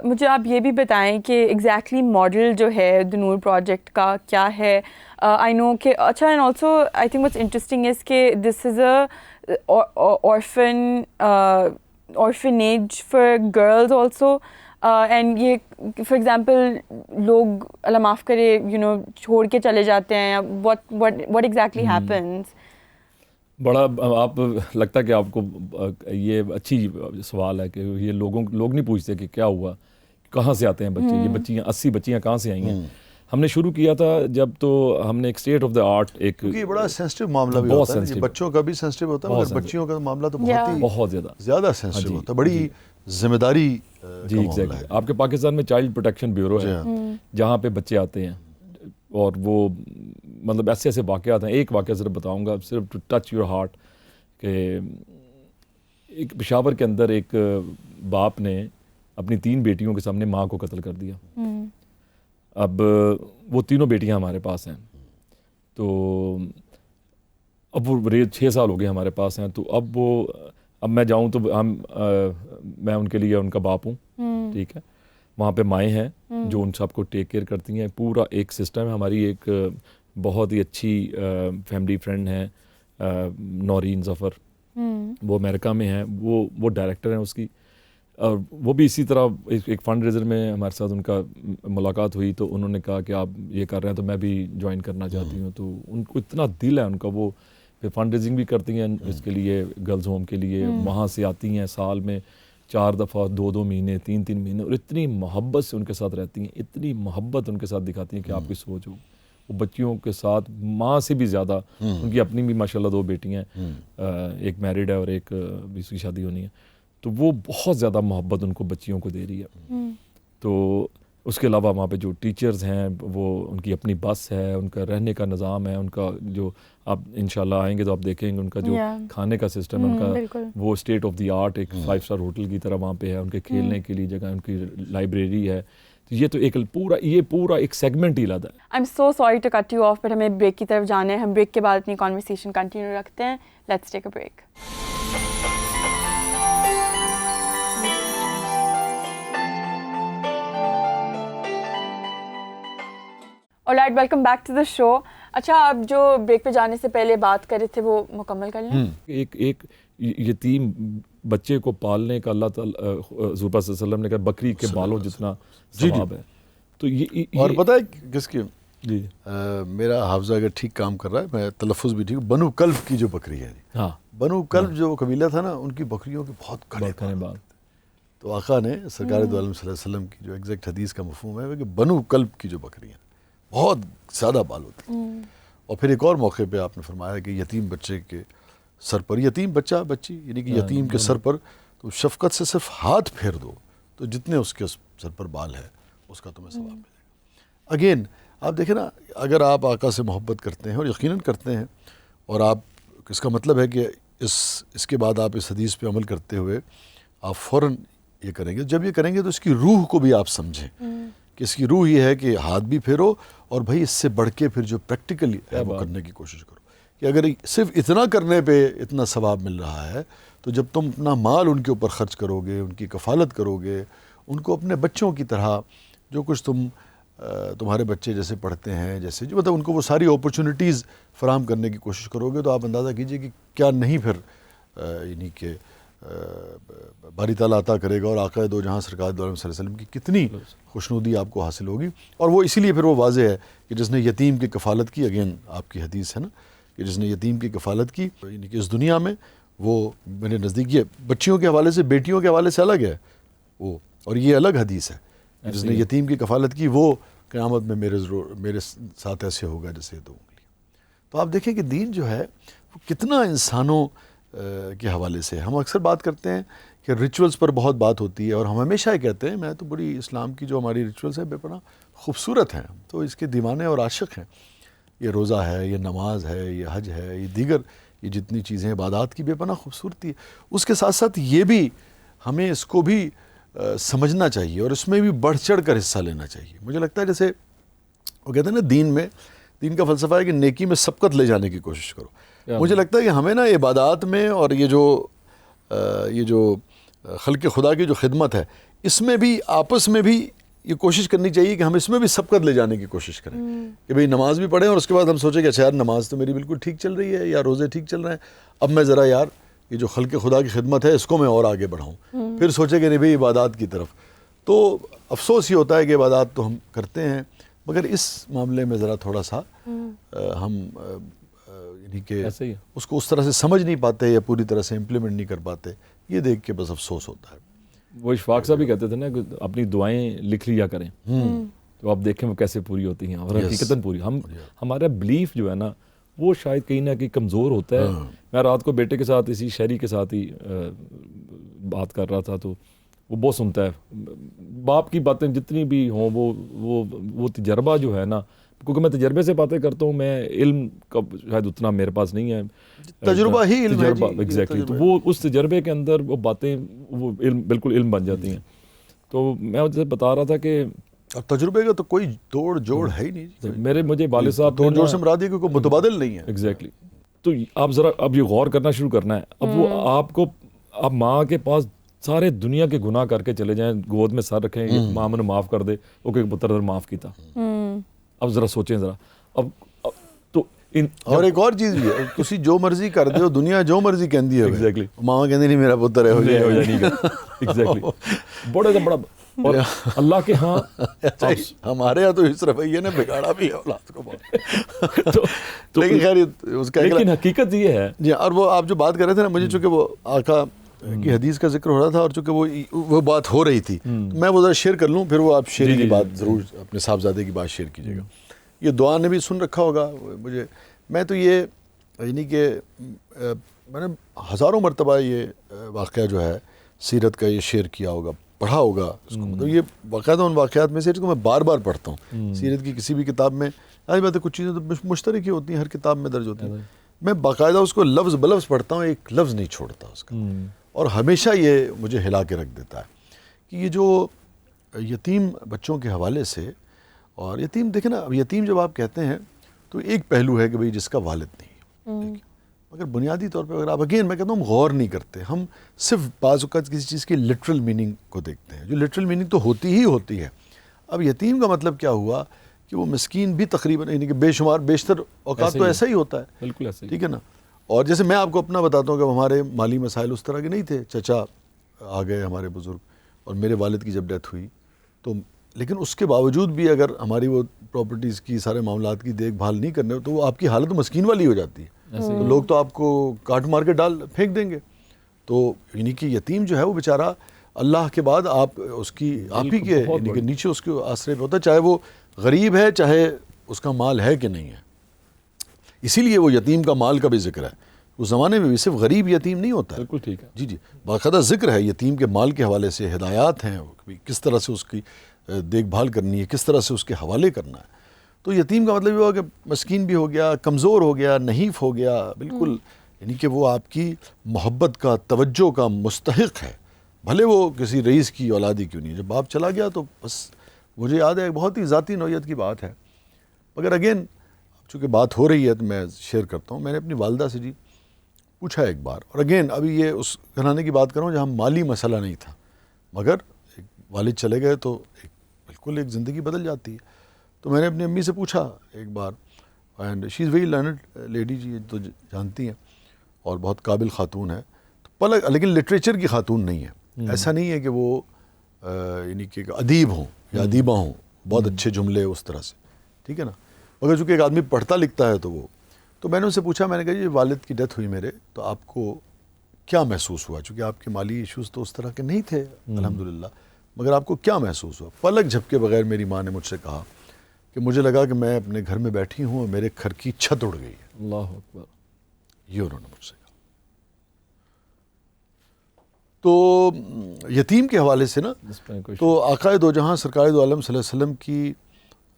مجھے آپ یہ بھی بتائیں کہ ایگزیکٹلی ماڈل جو ہے دی نور پروجیکٹ کا کیا ہے. آئی نو کہ اچھا, and also I think what's interesting is کہ دس از اے orphanage for girls also, and یہ فار ایگزامپل لوگ اللہ معاف کرے یو نو چھوڑ کے چلے جاتے ہیں, what exactly happens. بڑا آپ لگتا ہے کہ آپ کو یہ اچھی سوال ہے کہ یہ لوگ نہیں پوچھتے کہ کیا ہوا, کہاں سے آتے ہیں بچے, یہ بچیاں 80 بچیاں کہاں سے آئی ہیں. ہم نے شروع کیا تھا جب تو ہم نے ایک اسٹیٹ آف دا آرٹ, ایک یہ بڑا سینسٹیو معاملہ بھی ہوتا ہے, بچوں کا بھی سینسٹیو ہوتا ہے مگر بچیوں کا معاملہ تو بہت زیادہ سینسٹیو ہوتا ہے, بڑی ذمہ داری. جی ایگزیکٹلی. آپ کے پاکستان میں چائلڈ پروٹیکشن بیورو ہے جہاں پہ بچے آتے ہیں, اور وہ مطلب ایسے واقعات ہیں. ایک واقعہ صرف بتاؤں گا, صرف ٹو ٹچ یور ہارٹ, کہ ایک پشاور کے اندر ایک باپ نے اپنی 3 بیٹیوں کے سامنے ماں کو قتل کر دیا. اب وہ 3 بیٹیاں ہمارے پاس ہیں, تو اب وہ 6 سال ہو گئے ہمارے پاس ہیں. تو اب میں جاؤں تو میں ان کے لیے ان کا باپ ہوں, ٹھیک ہے. وہاں پہ مائیں ہیں جو ان سب کو ٹیک کیئر کرتی ہیں. پورا ایک سسٹم ہے. ہماری ایک بہت ہی اچھی فیملی فرینڈ ہیں نورین ظفر, وہ امریکہ میں ہیں, وہ ڈائریکٹر ہیں اس کی. اور وہ بھی اسی طرح ایک فنڈ ریزر میں ہمارے ساتھ ان کا ملاقات ہوئی, تو انہوں نے کہا کہ آپ یہ کر رہے ہیں تو میں بھی جوائن کرنا چاہتی ہوں. تو ان کو اتنا دل ہے ان کا, وہ فنڈ ریزنگ بھی کرتی ہیں اس کے لیے, گرلز ہوم کے لیے. وہاں سے آتی ہیں سال میں 4 دفعہ, 2 مہینے, 3 مہینے, اور اتنی محبت سے ان کے ساتھ رہتی ہیں, اتنی محبت ان کے ساتھ دکھاتی ہیں کہ آپ کی سوچ ہو. وہ بچیوں کے ساتھ ماں سے بھی زیادہ, ان کی اپنی بھی ماشاءاللہ 2 بیٹیاں ہیں, ایک میرڈ ہے اور ایک بھی اس کی شادی ہونی ہے. تو وہ بہت زیادہ محبت ان کو بچیوں کو دے رہی ہے. تو اس کے علاوہ وہاں پہ جو ٹیچرز ہیں وہ ان کی اپنی بس ہے, ان کا رہنے کا نظام ہے, ان کا جو آپ انشاءاللہ آئیں گے تو آپ دیکھیں گے ان کا جو کھانے کا سسٹم ہے, ان کا وہ اسٹیٹ آف دی آرٹ ایک 5 اسٹار ہوٹل کی طرح وہاں پہ ہے. ان کے کھیلنے کے لیے جگہ, ان کی لائبریری ہے. تو یہ تو یہ پورا ایک سیگمنٹ ہی لاتا ہے. I am so sorry to cut you off, but ہمیں بریک کی طرف جانا ہے. ہم بریک کے بعد اپنی کانورسیشن کنٹینیو رکھتے ہیں. Let's take a break. Alright, welcome back to the show. اچھا, آپ جو بریک پہ جانے سے پہلے بات کر رہے تھے وہ مکمل کر لیں. ایک یتیم بچے کو پالنے کا اللہ تعالیٰ حضور صلی اللہ علیہ وسلم نے کہا بکری کے بالوں جتنا ثواب ہے. تو یہ اور پتہ ہے کس کی, جی میرا حافظہ اگر ٹھیک کام کر رہا ہے, میں تلفظ بھی ٹھیک, بنو کلب کی جو بکری ہے. ہاں, بنو کلب جو قبیلہ تھا نا, ان کی بکریوں کے بہت کھڑے بال. تو آقا نے سرکار دو عالم صلی اللہ علیہ وسلم کی جو ایگزیکٹ حدیث کا مفہوم ہے کہ بنو کلب کی جو بکریاں بہت زیادہ بال ہوتے ہیں. اور پھر ایک اور موقع پہ آپ نے فرمایا کہ یتیم بچے کے سر پر, یتیم بچہ بچی یعنی کہ یتیم کے سر پر تو شفقت سے صرف ہاتھ پھیر دو تو جتنے اس کے سر پر بال ہے اس کا تمہیں ثواب ملے گا. اگین آپ دیکھیں نا, اگر آپ آقا سے محبت کرتے ہیں اور یقیناً کرتے ہیں, اور آپ اس کا مطلب ہے کہ اس کے بعد آپ اس حدیث پہ عمل کرتے ہوئے آپ فوراً یہ کریں گے. جب یہ کریں گے تو اس کی روح کو بھی آپ سمجھیں کہ اس کی روح یہ ہے کہ ہاتھ بھی پھیرو, اور بھائی اس سے بڑھ کے پھر جو پریکٹیکلی ہے وہ کرنے کی کوشش کرو. کہ اگر صرف اتنا کرنے پہ اتنا ثواب مل رہا ہے تو جب تم اپنا مال ان کے اوپر خرچ کرو گے, ان کی کفالت کرو گے, ان کو اپنے بچوں کی طرح جو کچھ تمہارے بچے جیسے پڑھتے ہیں, جیسے جو مطلب ان کو وہ ساری اپرچونٹیز فراہم کرنے کی کوشش کرو گے, تو آپ اندازہ کیجئے کہ کیا نہیں پھر یعنی کہ باری تعالیٰ عطا کرے گا, اور آقا دو جہاں سرکار دو عالم صلی اللہ علیہ وسلم کی کتنی خوشنودی آپ کو حاصل ہوگی. اور وہ اسی لیے پھر وہ واضح ہے کہ جس نے یتیم کی کفالت کی, اگین آپ کی حدیث ہے نا کہ جس نے یتیم کی کفالت کی, یعنی کہ اس دنیا میں وہ میرے نزدیک یہ بچیوں کے حوالے سے, بیٹیوں کے حوالے سے الگ ہے وہ, اور یہ الگ حدیث ہے. جس نے یتیم کی کفالت کی وہ قیامت میں میرے ساتھ ایسے ہوگا جیسے دو انگلی. تو آپ دیکھیں کہ دین جو ہے وہ کتنا انسانوں کے حوالے سے. ہم اکثر بات کرتے ہیں کہ ریچولز پر بہت بات ہوتی ہے, اور ہم ہمیشہ یہ کہتے ہیں, میں تو بڑی اسلام کی جو ہماری ریچولز ہیں بے پناہ خوبصورت ہیں, تو اس کے دیوانے اور عاشق ہیں. یہ روزہ ہے, یہ نماز ہے, یہ حج ہے, یہ دیگر یہ جتنی چیزیں عبادات کی بے پناہ خوبصورتی ہے. اس کے ساتھ ساتھ یہ بھی ہمیں اس کو بھی سمجھنا چاہیے, اور اس میں بھی بڑھ چڑھ کر حصہ لینا چاہیے. مجھے لگتا ہے جیسے وہ کہتے ہیں نا دین کا فلسفہ ہے کہ نیکی میں سبقت لے جانے کی کوشش کرو. مجھے لگتا ہے کہ ہمیں نا عبادات میں اور یہ جو خلق خدا کی جو خدمت ہے, اس میں بھی آپس میں بھی یہ کوشش کرنی چاہیے کہ ہم اس میں بھی سبقت لے جانے کی کوشش کریں. کہ بھئی نماز بھی پڑھیں, اور اس کے بعد ہم سوچیں کہ اچھا یار نماز تو میری بالکل ٹھیک چل رہی ہے, یا روزے ٹھیک چل رہے ہیں, اب میں ذرا یار یہ جو خلق خدا کی خدمت ہے اس کو میں اور آگے بڑھاؤں. پھر سوچیں کہ نہیں بھئی عبادات کی طرف. تو افسوس یہ ہوتا ہے کہ عبادات تو ہم کرتے ہیں, مگر اس معاملے میں ذرا تھوڑا سا ہم یعنی کہ اس کو اس طرح سے سمجھ نہیں پاتے, یا پوری طرح سے امپلیمنٹ نہیں کر پاتے. یہ دیکھ کے بس افسوس ہوتا ہے. وہ اشفاق صاحب بھی کہتے تھے نا کہ اپنی دعائیں لکھ لیا کریں, تو آپ دیکھیں وہ کیسے پوری ہوتی ہیں, اور حقیقتاً پوری. ہمارا بلیف جو ہے نا وہ شاید کہیں نہ کہیں کمزور ہوتا ہے. میں رات کو بیٹے کے ساتھ اسی شہری کے ساتھ ہی بات کر رہا تھا, تو وہ بہت سنتا ہے. باپ کی باتیں جتنی بھی ہوں وہ تجربہ جو ہے نا, کیونکہ میں تجربے سے باتیں کرتا ہوں, میں علم کا شاید اتنا میرے پاس نہیں ہے, تجربہ ہی علم ہے. ایگزیکٹلی. تو وہ اس تجربے کے اندر وہ باتیں وہ علم بالکل علم بن جاتی ہیں. تو میں اسے بتا رہا تھا کہ تجربے کا تو کوئی توڑ جوڑ ہے ہی نہیں. مجھے والد صاحب توڑ جوڑ سے مراد ہے کہ کوئی متبادل نہیں ہے. ایگزیکٹلی. تو آپ ذرا اب یہ غور کرنا شروع کرنا ہے. اب وہ آپ ماں کے پاس سارے دنیا کے گناہ کر کے چلے جائیں, گود میں سر رکھیں, ماں نے معاف کر دے, وہ کہ پتر معاف کیتا. اب ذرا سوچیں ذرا. اب تو اور ایک اور چیز بھی ہے, تسی جو مرضی کر دے ہو, دنیا جو مرضی کہندی ہے, ایگزیکٹلی, ماں کہندی نہیں میرا پتر ہے, ہو جائے نہیں. ایگزیکٹلی. بڑے سے بڑا. اور اللہ کے ہاں ہمارے یہاں تو اس رویے نے بگاڑا بھی ہے اولاد کو بہت. لیکن خیر اس کا لیکن حقیقت یہ ہے. جی, اور وہ آپ جو بات کر رہے تھے نا, مجھے چونکہ وہ آقا کی حدیث کا ذکر ہو رہا تھا, اور چونکہ وہ بات ہو رہی تھی, میں وہ ذرا شیئر کر لوں, پھر وہ آپ شیئر کی بات ضرور اپنے صاحبزادے کی بات شیئر کیجیے گا. یہ دعا نے بھی سن رکھا ہوگا مجھے. میں تو یہ یعنی کہ میں نے ہزاروں مرتبہ یہ واقعہ جو ہے سیرت کا یہ شیئر کیا ہوگا, پڑھا ہوگا اس کو. مطلب یہ باقاعدہ ان واقعات میں سے جس کو میں بار بار پڑھتا ہوں. سیرت کی کسی بھی کتاب میں آج بات ہے, کچھ چیزیں تو مشترک ہی ہوتی ہیں, ہر کتاب میں درج ہوتی ہیں. میں باقاعدہ اس کو لفظ بلفظ پڑھتا ہوں, ایک لفظ نہیں چھوڑتا اس کا. اور ہمیشہ یہ مجھے ہلا کے رکھ دیتا ہے کہ یہ جو یتیم بچوں کے حوالے سے, اور یتیم دیکھیں نا, یتیم جب آپ کہتے ہیں تو ایک پہلو ہے کہ بھئی جس کا والد نہیں, مگر بنیادی طور پہ اگر آپ اگین میں کہتا ہوں ہم غور نہیں کرتے, ہم صرف بعض اوقات کسی چیز کی لٹرل میننگ کو دیکھتے ہیں, جو لٹرل میننگ تو ہوتی ہی ہوتی ہے. اب یتیم کا مطلب کیا ہوا کہ وہ مسکین بھی تقریباً یعنی کہ بے شمار بیشتر اوقات تو ایسا ہی ہوتا ہے. بالکل ایسا ہی, ٹھیک ہے نا. اور جیسے میں آپ کو اپنا بتاتا ہوں کہ ہمارے مالی مسائل اس طرح کے نہیں تھے. چچا آ گئے ہمارے بزرگ, اور میرے والد کی جب ڈیتھ ہوئی تو, لیکن اس کے باوجود بھی اگر ہماری وہ پراپرٹیز کی سارے معاملات کی دیکھ بھال نہیں کرنے تو وہ آپ کی حالت مسکین والی ہو جاتی ہے. تو لوگ تو آپ کو کاٹ مار کے پھینک دیں گے. تو یعنی کہ یتیم جو ہے وہ بیچارہ اللہ کے بعد آپ اس کی آپ ہی کے یعنی کہ نیچے اس کے آسرے پہ ہوتا ہے, چاہے وہ غریب ہے چاہے اس کا مال ہے کہ نہیں ہے. اسی لیے وہ یتیم کا مال کا بھی ذکر ہے. اس زمانے میں بھی صرف غریب یتیم نہیں ہوتا ہے. بالکل ٹھیک ہے. جی جی باقاعدہ ذکر ہے یتیم کے مال کے حوالے سے، ہدایات ہیں کس طرح سے اس کی دیکھ بھال کرنی ہے، کس طرح سے اس کے حوالے کرنا ہے. تو یتیم کا مطلب یہ ہوا کہ مسکین بھی ہو گیا، کمزور ہو گیا، نحیف ہو گیا بالکل، یعنی کہ وہ آپ کی محبت کا، توجہ کا مستحق ہے، بھلے وہ کسی رئیس کی اولادی کیوں نہیں ہے. جب باپ چلا گیا تو بس مجھے یاد ہے بہت ہی ذاتی نوعیت کی بات ہے، مگر اگین چونکہ بات ہو رہی ہے تو میں شیئر کرتا ہوں. میں نے اپنی والدہ سے جی پوچھا ایک بار، اور اگین ابھی یہ اس گھرانے کی بات کروں جہاں مالی مسئلہ نہیں تھا، مگر ایک والد چلے گئے تو بالکل ایک زندگی بدل جاتی ہے. تو میں نے اپنی امی سے پوچھا ایک بار، and she is very learned lady, جی تو جانتی ہیں اور بہت قابل خاتون ہے، تو لیکن لٹریچر کی خاتون نہیں ہے. ایسا نہیں ہے کہ وہ یعنی کہ ادیب ہوں یا ادیبہ ہوں، بہت اچھے جملے اس طرح سے، ٹھیک ہے نا، مگر چونکہ ایک آدمی پڑھتا لکھتا ہے تو میں نے ان سے پوچھا، میں نے کہا جی والد کی ڈیتھ ہوئی میرے، تو آپ کو کیا محسوس ہوا؟ چونکہ آپ کے مالی ایشوز تو اس طرح کے نہیں تھے الحمدللہ، مگر آپ کو کیا محسوس ہوا؟ پلک جھپکے بغیر میری ماں نے مجھ سے کہا کہ مجھے لگا کہ میں اپنے گھر میں بیٹھی ہوں اور میرے گھر کی چھت اڑ گئی ہے. اللہ اکبر. یہ انہوں نے مجھ سے کہا. تو یتیم کے حوالے سے نا، تو آقائے دو جہاں سرکار دو عالم صلی اللہ علیہ وسلم کی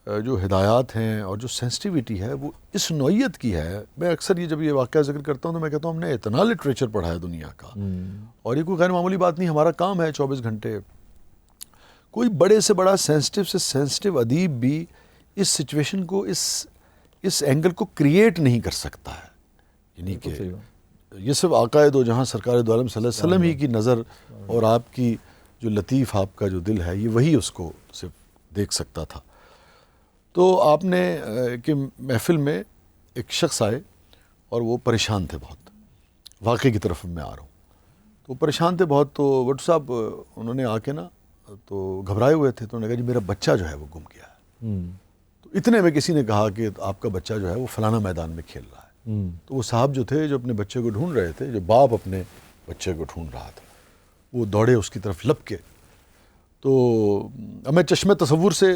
جو ہدایات ہیں اور جو سینسٹیویٹی ہے وہ اس نوعیت کی ہے. میں اکثر یہ جب یہ واقعہ ذکر کرتا ہوں تو میں کہتا ہوں ہم نے اتنا لٹریچر پڑھا ہے دنیا کا، اور یہ کوئی غیر معمولی بات نہیں. ہمارا کام ہے 24 گھنٹے، کوئی بڑے سے بڑا سینسٹیو ادیب بھی اس سچویشن کو، اس اینگل کو کریٹ نہیں کر سکتا ہے. یعنی کہ یہ صرف آقائے دو جہاں سرکار دو عالم صلی اللہ علیہ وسلم ہی کی نظر اور آپ کی جو لطیف آپ کا جو دل ہے، یہ وہی اس کو صرف دیکھ سکتا تھا. تو آپ نے کہ محفل میں ایک شخص آئے اور وہ پریشان تھے بہت، واقعے کی طرف میں آ رہا ہوں، تو پریشان تھے بہت. تو وٹو صاحب انہوں نے آ کے نا تو گھبرائے ہوئے تھے، تو انہوں نے کہا جی میرا بچہ جو ہے وہ گم گیا ہے. تو اتنے میں کسی نے کہا کہ آپ کا بچہ جو ہے وہ فلانا میدان میں کھیل رہا ہے. تو وہ صاحب جو تھے جو اپنے بچے کو ڈھونڈ رہے تھے، جو باپ اپنے بچے کو ڈھونڈ رہا تھا، وہ دوڑے اس کی طرف لپ کے. تو اب میں چشمے تصور سے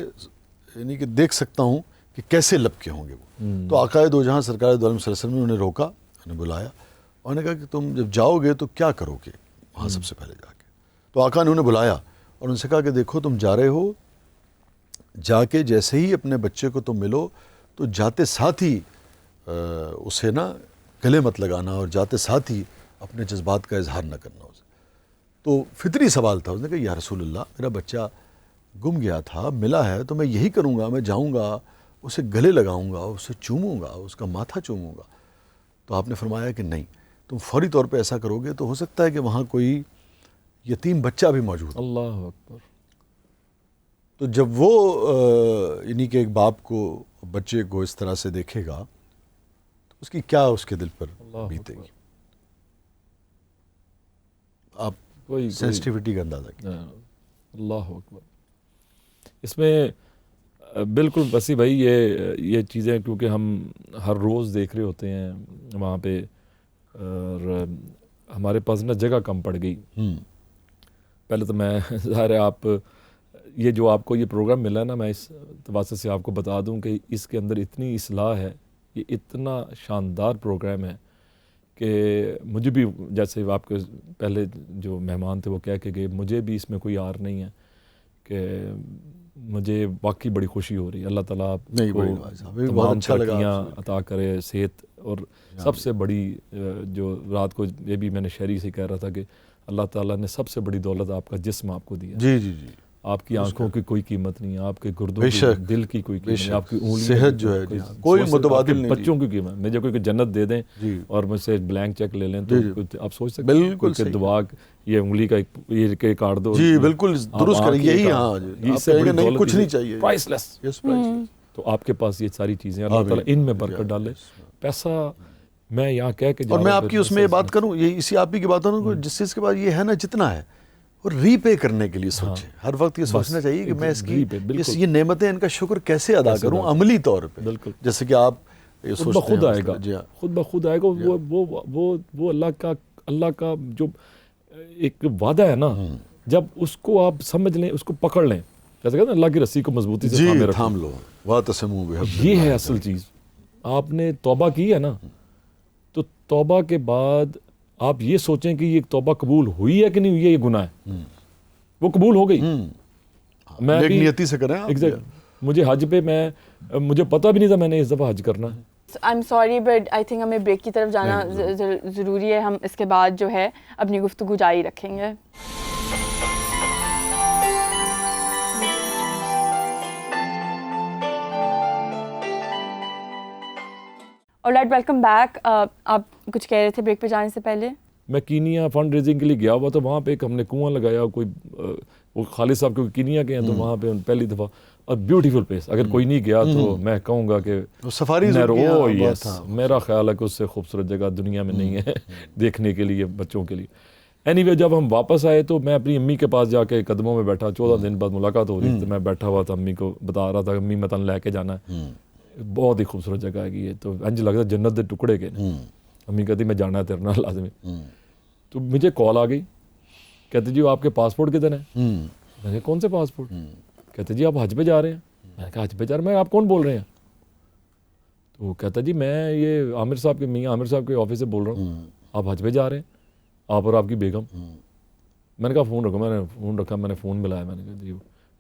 یعنی کہ دیکھ سکتا ہوں کہ کیسے لپ کے ہوں گے وہ. تو آقائے دو جہاں سرکار دو عالم صلی اللہ علیہ وسلم نے انہیں روکا، انہیں بلایا اور نے کہا کہ تم جب جاؤ گے تو کیا کرو گے وہاں سب سے پہلے جا کے. تو آقا نے انہیں بلایا اور ان سے کہا کہ دیکھو تم جا رہے ہو، جا کے جیسے ہی اپنے بچے کو تم ملو تو جاتے ساتھ ہی اسے نا گلے مت لگانا، اور جاتے ساتھ ہی اپنے جذبات کا اظہار نہ کرنا اسے. تو فطری سوال تھا. اس نے کہا یا رسول اللہ میرا بچہ گم گیا تھا، ملا ہے تو میں یہی کروں گا، میں جاؤں گا اسے گلے لگاؤں گا، اسے چوموں گا، اس کا ماتھا چوموں گا. تو آپ نے فرمایا کہ نہیں، تم فوری طور پہ ایسا کرو گے تو ہو سکتا ہے کہ وہاں کوئی یتیم بچہ بھی موجود. اللہ اکبر. تو جب وہ یعنی کہ ایک باپ کو بچے کو اس طرح سے دیکھے گا تو اس کی کیا اس کے دل پر بیتے گی. آپ سینسٹیوٹی کا اندازہ کیا. اللہ اکبر. اس میں بالکل وسیع بھائی یہ چیزیں کیونکہ ہم ہر روز دیکھ رہے ہوتے ہیں وہاں پہ، اور ہمارے پاس نا جگہ کم پڑ گئی. پہلے تو میں ظاہر ہے آپ یہ جو آپ کو یہ پروگرام ملا نا، میں اس واسطے سے آپ کو بتا دوں کہ اس کے اندر اتنی اصلاح ہے، یہ اتنا شاندار پروگرام ہے کہ مجھے بھی جیسے آپ کے پہلے جو مہمان تھے وہ کہہ کے گئے، مجھے بھی اس میں کوئی آر نہیں ہے کہ مجھے واقعی بڑی خوشی ہو رہی ہے. اللہ تعالیٰ آپ کو تمام ترقیاں عطا کرے، صحت، اور سب سے بڑی جو رات کو یہ بھی میں نے شہری سے کہہ رہا تھا کہ اللہ تعالیٰ نے سب سے بڑی دولت آپ کا جسم آپ کو دیا. جی جی جی. آپ کی آنکھوں کی کوئی قیمت نہیں، آپ کے گردوں کی، دل کی کوئی قیمت نہیں، آپ کی انگلیاں، صحت جو ہے کوئی متبادل نہیں. بچوں کی قیمت، مجھے کوئی جنت دے دیں اور مجھ سے بلینک چیک لے لیں تو آپ سوچ سکتے ہیں کہ دعا یہ انگلی کا یہ کاٹ دو. جی بالکل درست کریں، یہی ہاں اس سے نہیں کچھ نہیں چاہیے، پرائس لیس. تو آپ کے پاس یہ ساری چیزیں، اللہ تعالیٰ ان میں برکت ڈالے. پیسہ میں یہاں کہہ کے، اور میں آپ کی اس میں یہ بات کروں، یہ اسی آپ ہی کی بات کروں، جس چیز کے بعد یہ ہے نا جتنا ہے اور ری پے کرنے کے لیے سوچیں. ہر وقت یہ سوچنا چاہیے کہ میں اس کی یہ نعمتیں ان کا شکر کیسے ادا کروں عملی طور پہ. جیسے کہ آپ خود بخود آئے گا، خود بخود آئے گا. وہ اللہ کا جو ایک وعدہ ہے نا، جب اس کو آپ سمجھ لیں، اس کو پکڑ لیں، جیسے کہتے ہیں اللہ کی رسی کو مضبوطی سے تھام لو، واعتصموا بحبل اللہ. یہ ہے اصل چیز. آپ نے توبہ کی ہے نا، تو توبہ کے بعد آپ یہ سوچیں کہ یہ توبہ قبول ہوئی ہے کہ نہیں ہوئی ہے، یہ گناہ ہے. وہ قبول ہو گئی. میں ایک نیتی سے کریں. مجھے حج پہ مجھے پتہ بھی نہیں تھا میں نے اس دفعہ حج کرنا ہے. I M sorry but I think ہمیں بریک کی طرف جانا ضروری ہے. ہم اس کے بعد جو ہے اپنی گفتگو جاری رکھیں گے. All right, welcome back. آپ کچھ کہہ رہے تھے بریک پہ جانے سے پہلے. میں کینیا فنڈ ریزنگ کے لیے گیا ہوا تھا. وہاں پہ ایک ہم نے کنواں لگایا. کوئی وہ خالد صاحب کیونکہ کینیا کے ہیں تو وہاں پہ پہلی دفعہ. اور بیوٹیفل پلیس. اگر کوئی نہیں گیا تو میں کہوں گا کہ سفاری میرا خیال ہے کہ اس سے خوبصورت جگہ دنیا میں نہیں ہے دیکھنے کے لیے بچوں کے لیے. اینی وے جب ہم واپس آئے تو میں اپنی امی کے پاس جا کے قدموں میں بیٹھا. 14 دن بعد ملاقات ہو رہی تھی. میں بیٹھا ہوا تھا, امی کو بتا رہا تھا امی میں تن لے کے جانا ہے, بہت ہی خوبصورت جگہ ہے یہ, تو انج لگتا جنت دے ٹکڑے کے. امی کہتی میں جانا ہے تیرے نال لازمی. تو مجھے کال آ گئی, کہتے جی آپ کے پاسپورٹ کدھر ہیں؟ میں نے کون سے پاسپورٹ؟ کہتے جی آپ حج پہ جا رہے ہیں. میں نے کہا حج پہ جا رہے ہیں؟ میں آپ کون بول رہے ہیں؟ تو وہ کہتا جی میں یہ عامر صاحب کے میاں عامر صاحب کے آفس سے بول رہا ہوں, آپ حج پہ جا رہے ہیں آپ اور آپ کی بیگم؟ میں نے کہا فون رکھو. میں نے فون رکھا, میں نے فون ملایا, میں نے کہا جی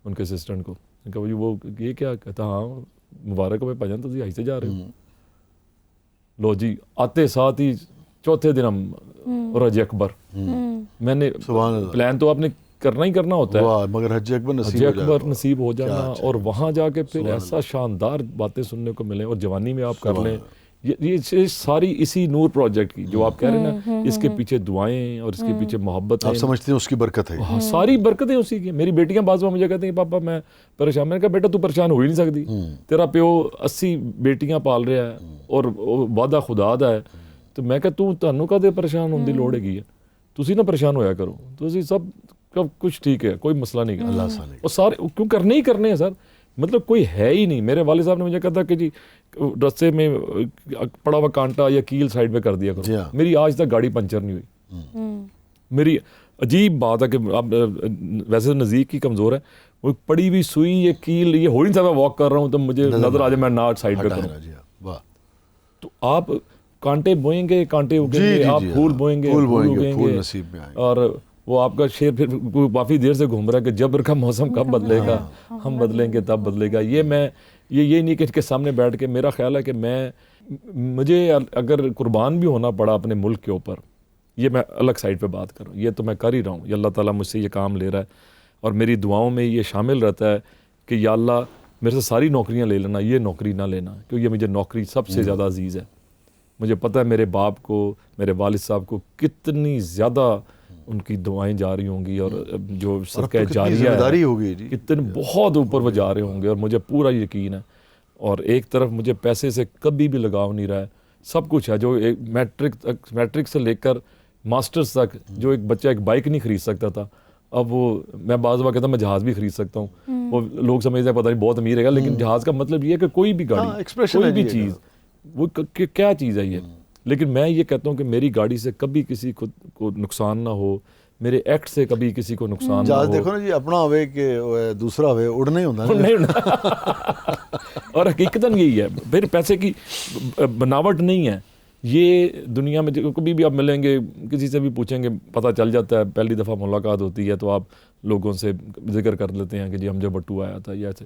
ان کے اسسٹنٹ کو, میں نے کہا جی وہ یہ کیا؟ کہتا ہاں مبارک ہو بھائی جان تو حج سے جا رہے ہو. لو جی آتے ساتھ ہی چوتھے دن ہم حج اکبر. میں نے پلان تو آپ نے کرنا ہی کرنا ہوتا ہے مگر حج اکبر نصیب ہو جانا, اور وہاں جا کے پھر ایسا شاندار باتیں سننے کو ملیں, اور جوانی میں آپ کر لیں. یہ ساری اسی نور پروجیکٹ کی جو آپ کہہ رہے ہیں نا, اس کے پیچھے دعائیں اور اس کے پیچھے محبت, آپ سمجھتے ہیں اس کی برکت ہے. ساری برکتیں اسی کی. میری بیٹیاں بعض مجھے کہتے ہیں پاپا میں پریشان. میں نے کہا بیٹا تو پریشان ہو ہی نہیں سکتی, تیرا پیو 80 بیٹیاں پال رہا ہے اور وعدہ خدا دا ہے. تو میں کہا تانوں کدے پریشان ہونے کی لوڑ ہے, تسی نہ پریشان ہویا کرو, تسی سب کچھ ٹھیک ہے, کوئی مسئلہ نہیں. اللہ سانے اور سارے کیوں کرنے ہی کرنے ہیں سر, مطلب کوئی ہے ہی نہیں. میرے والد صاحب نے مجھے کہا تھا کہ جی رستے میں پڑا ہوا کانٹا یا کیل سائڈ پہ کر دیا کرو. میری آج تک گاڑی پنچر نہیں ہوئی. میری عجیب بات ہے کہ اب ویسے نزدیک کی کمزور ہے, وہ پڑی ہوئی سوئی یہ کیل یہ ہو نہیں سکتا. واک کر رہا ہوں تو مجھے نظر آ جائے میں ناٹ سائڈ پہ کروں. تو آپ کانٹے بوئیں گے, کانٹے اگیں گے, آپ پھول بوئیں گے, پھول اگیں گے. اور وہ آپ کا شعر پھر کافی دیر سے گھوم رہا ہے کہ جبر کا موسم کب بدلے گا, ہم بدلیں گے تب بدلے گا. یہ میں یہ نہیں کہ اس کے سامنے بیٹھ کے, میرا خیال ہے کہ مجھے اگر قربان بھی ہونا پڑا اپنے ملک کے اوپر, یہ میں الگ سائڈ پہ بات کروں, یہ تو میں کر ہی رہا ہوں. یہ اللہ تعالیٰ مجھ سے یہ کام لے رہا ہے, اور میری دعاؤں میں یہ شامل رہتا ہے کہ یا اللہ میرے سے ساری نوکریاں لے لینا, یہ نوکری نہ لینا, کیونکہ مجھے نوکری سب سے زیادہ عزیز ہے. مجھے پتہ ہے میرے باپ کو, میرے والد صاحب کو کتنی زیادہ ان کی دعائیں جا رہی ہوں گی, اور جو صدقہ جاریہ ہے کتنے بہت اوپر وہ جا رہے ہوں گے, اور مجھے پورا یقین ہے. اور ایک طرف مجھے پیسے سے کبھی بھی لگاؤ نہیں رہا ہے, سب کچھ ہے. جو ایک میٹرک سے لے کر ماسٹرز تک جو ایک بچہ ایک بائک نہیں خرید سکتا تھا, اب وہ میں بعض بار کہتا ہوں میں جہاز بھی خرید سکتا ہوں. وہ لوگ سمجھتے ہیں پتہ نہیں بہت امیر ہے گا, لیکن جہاز کا مطلب یہ ہے کہ کوئی بھی گاڑی کوئی بھی چیز وہ کیا چیز ہے یہ. لیکن میں یہ کہتا ہوں کہ میری گاڑی سے کبھی کسی کو نقصان نہ ہو, میرے ایکٹ سے کبھی کسی کو نقصان نہ ہو. دیکھو نا جی, اپنا ہوئے کہ دوسرا ہوئے, اڑنا ہی ہوتا. اور حقیقتاً یہی ہے, پھر پیسے کی بناوٹ نہیں ہے یہ دنیا میں. کبھی بھی آپ ملیں گے کسی سے بھی پوچھیں گے, پتہ چل جاتا ہے. پہلی دفعہ ملاقات ہوتی ہے تو آپ لوگوں سے ذکر کر لیتے ہیں کہ جی حمزہ بٹو آیا تھا یا ایسے,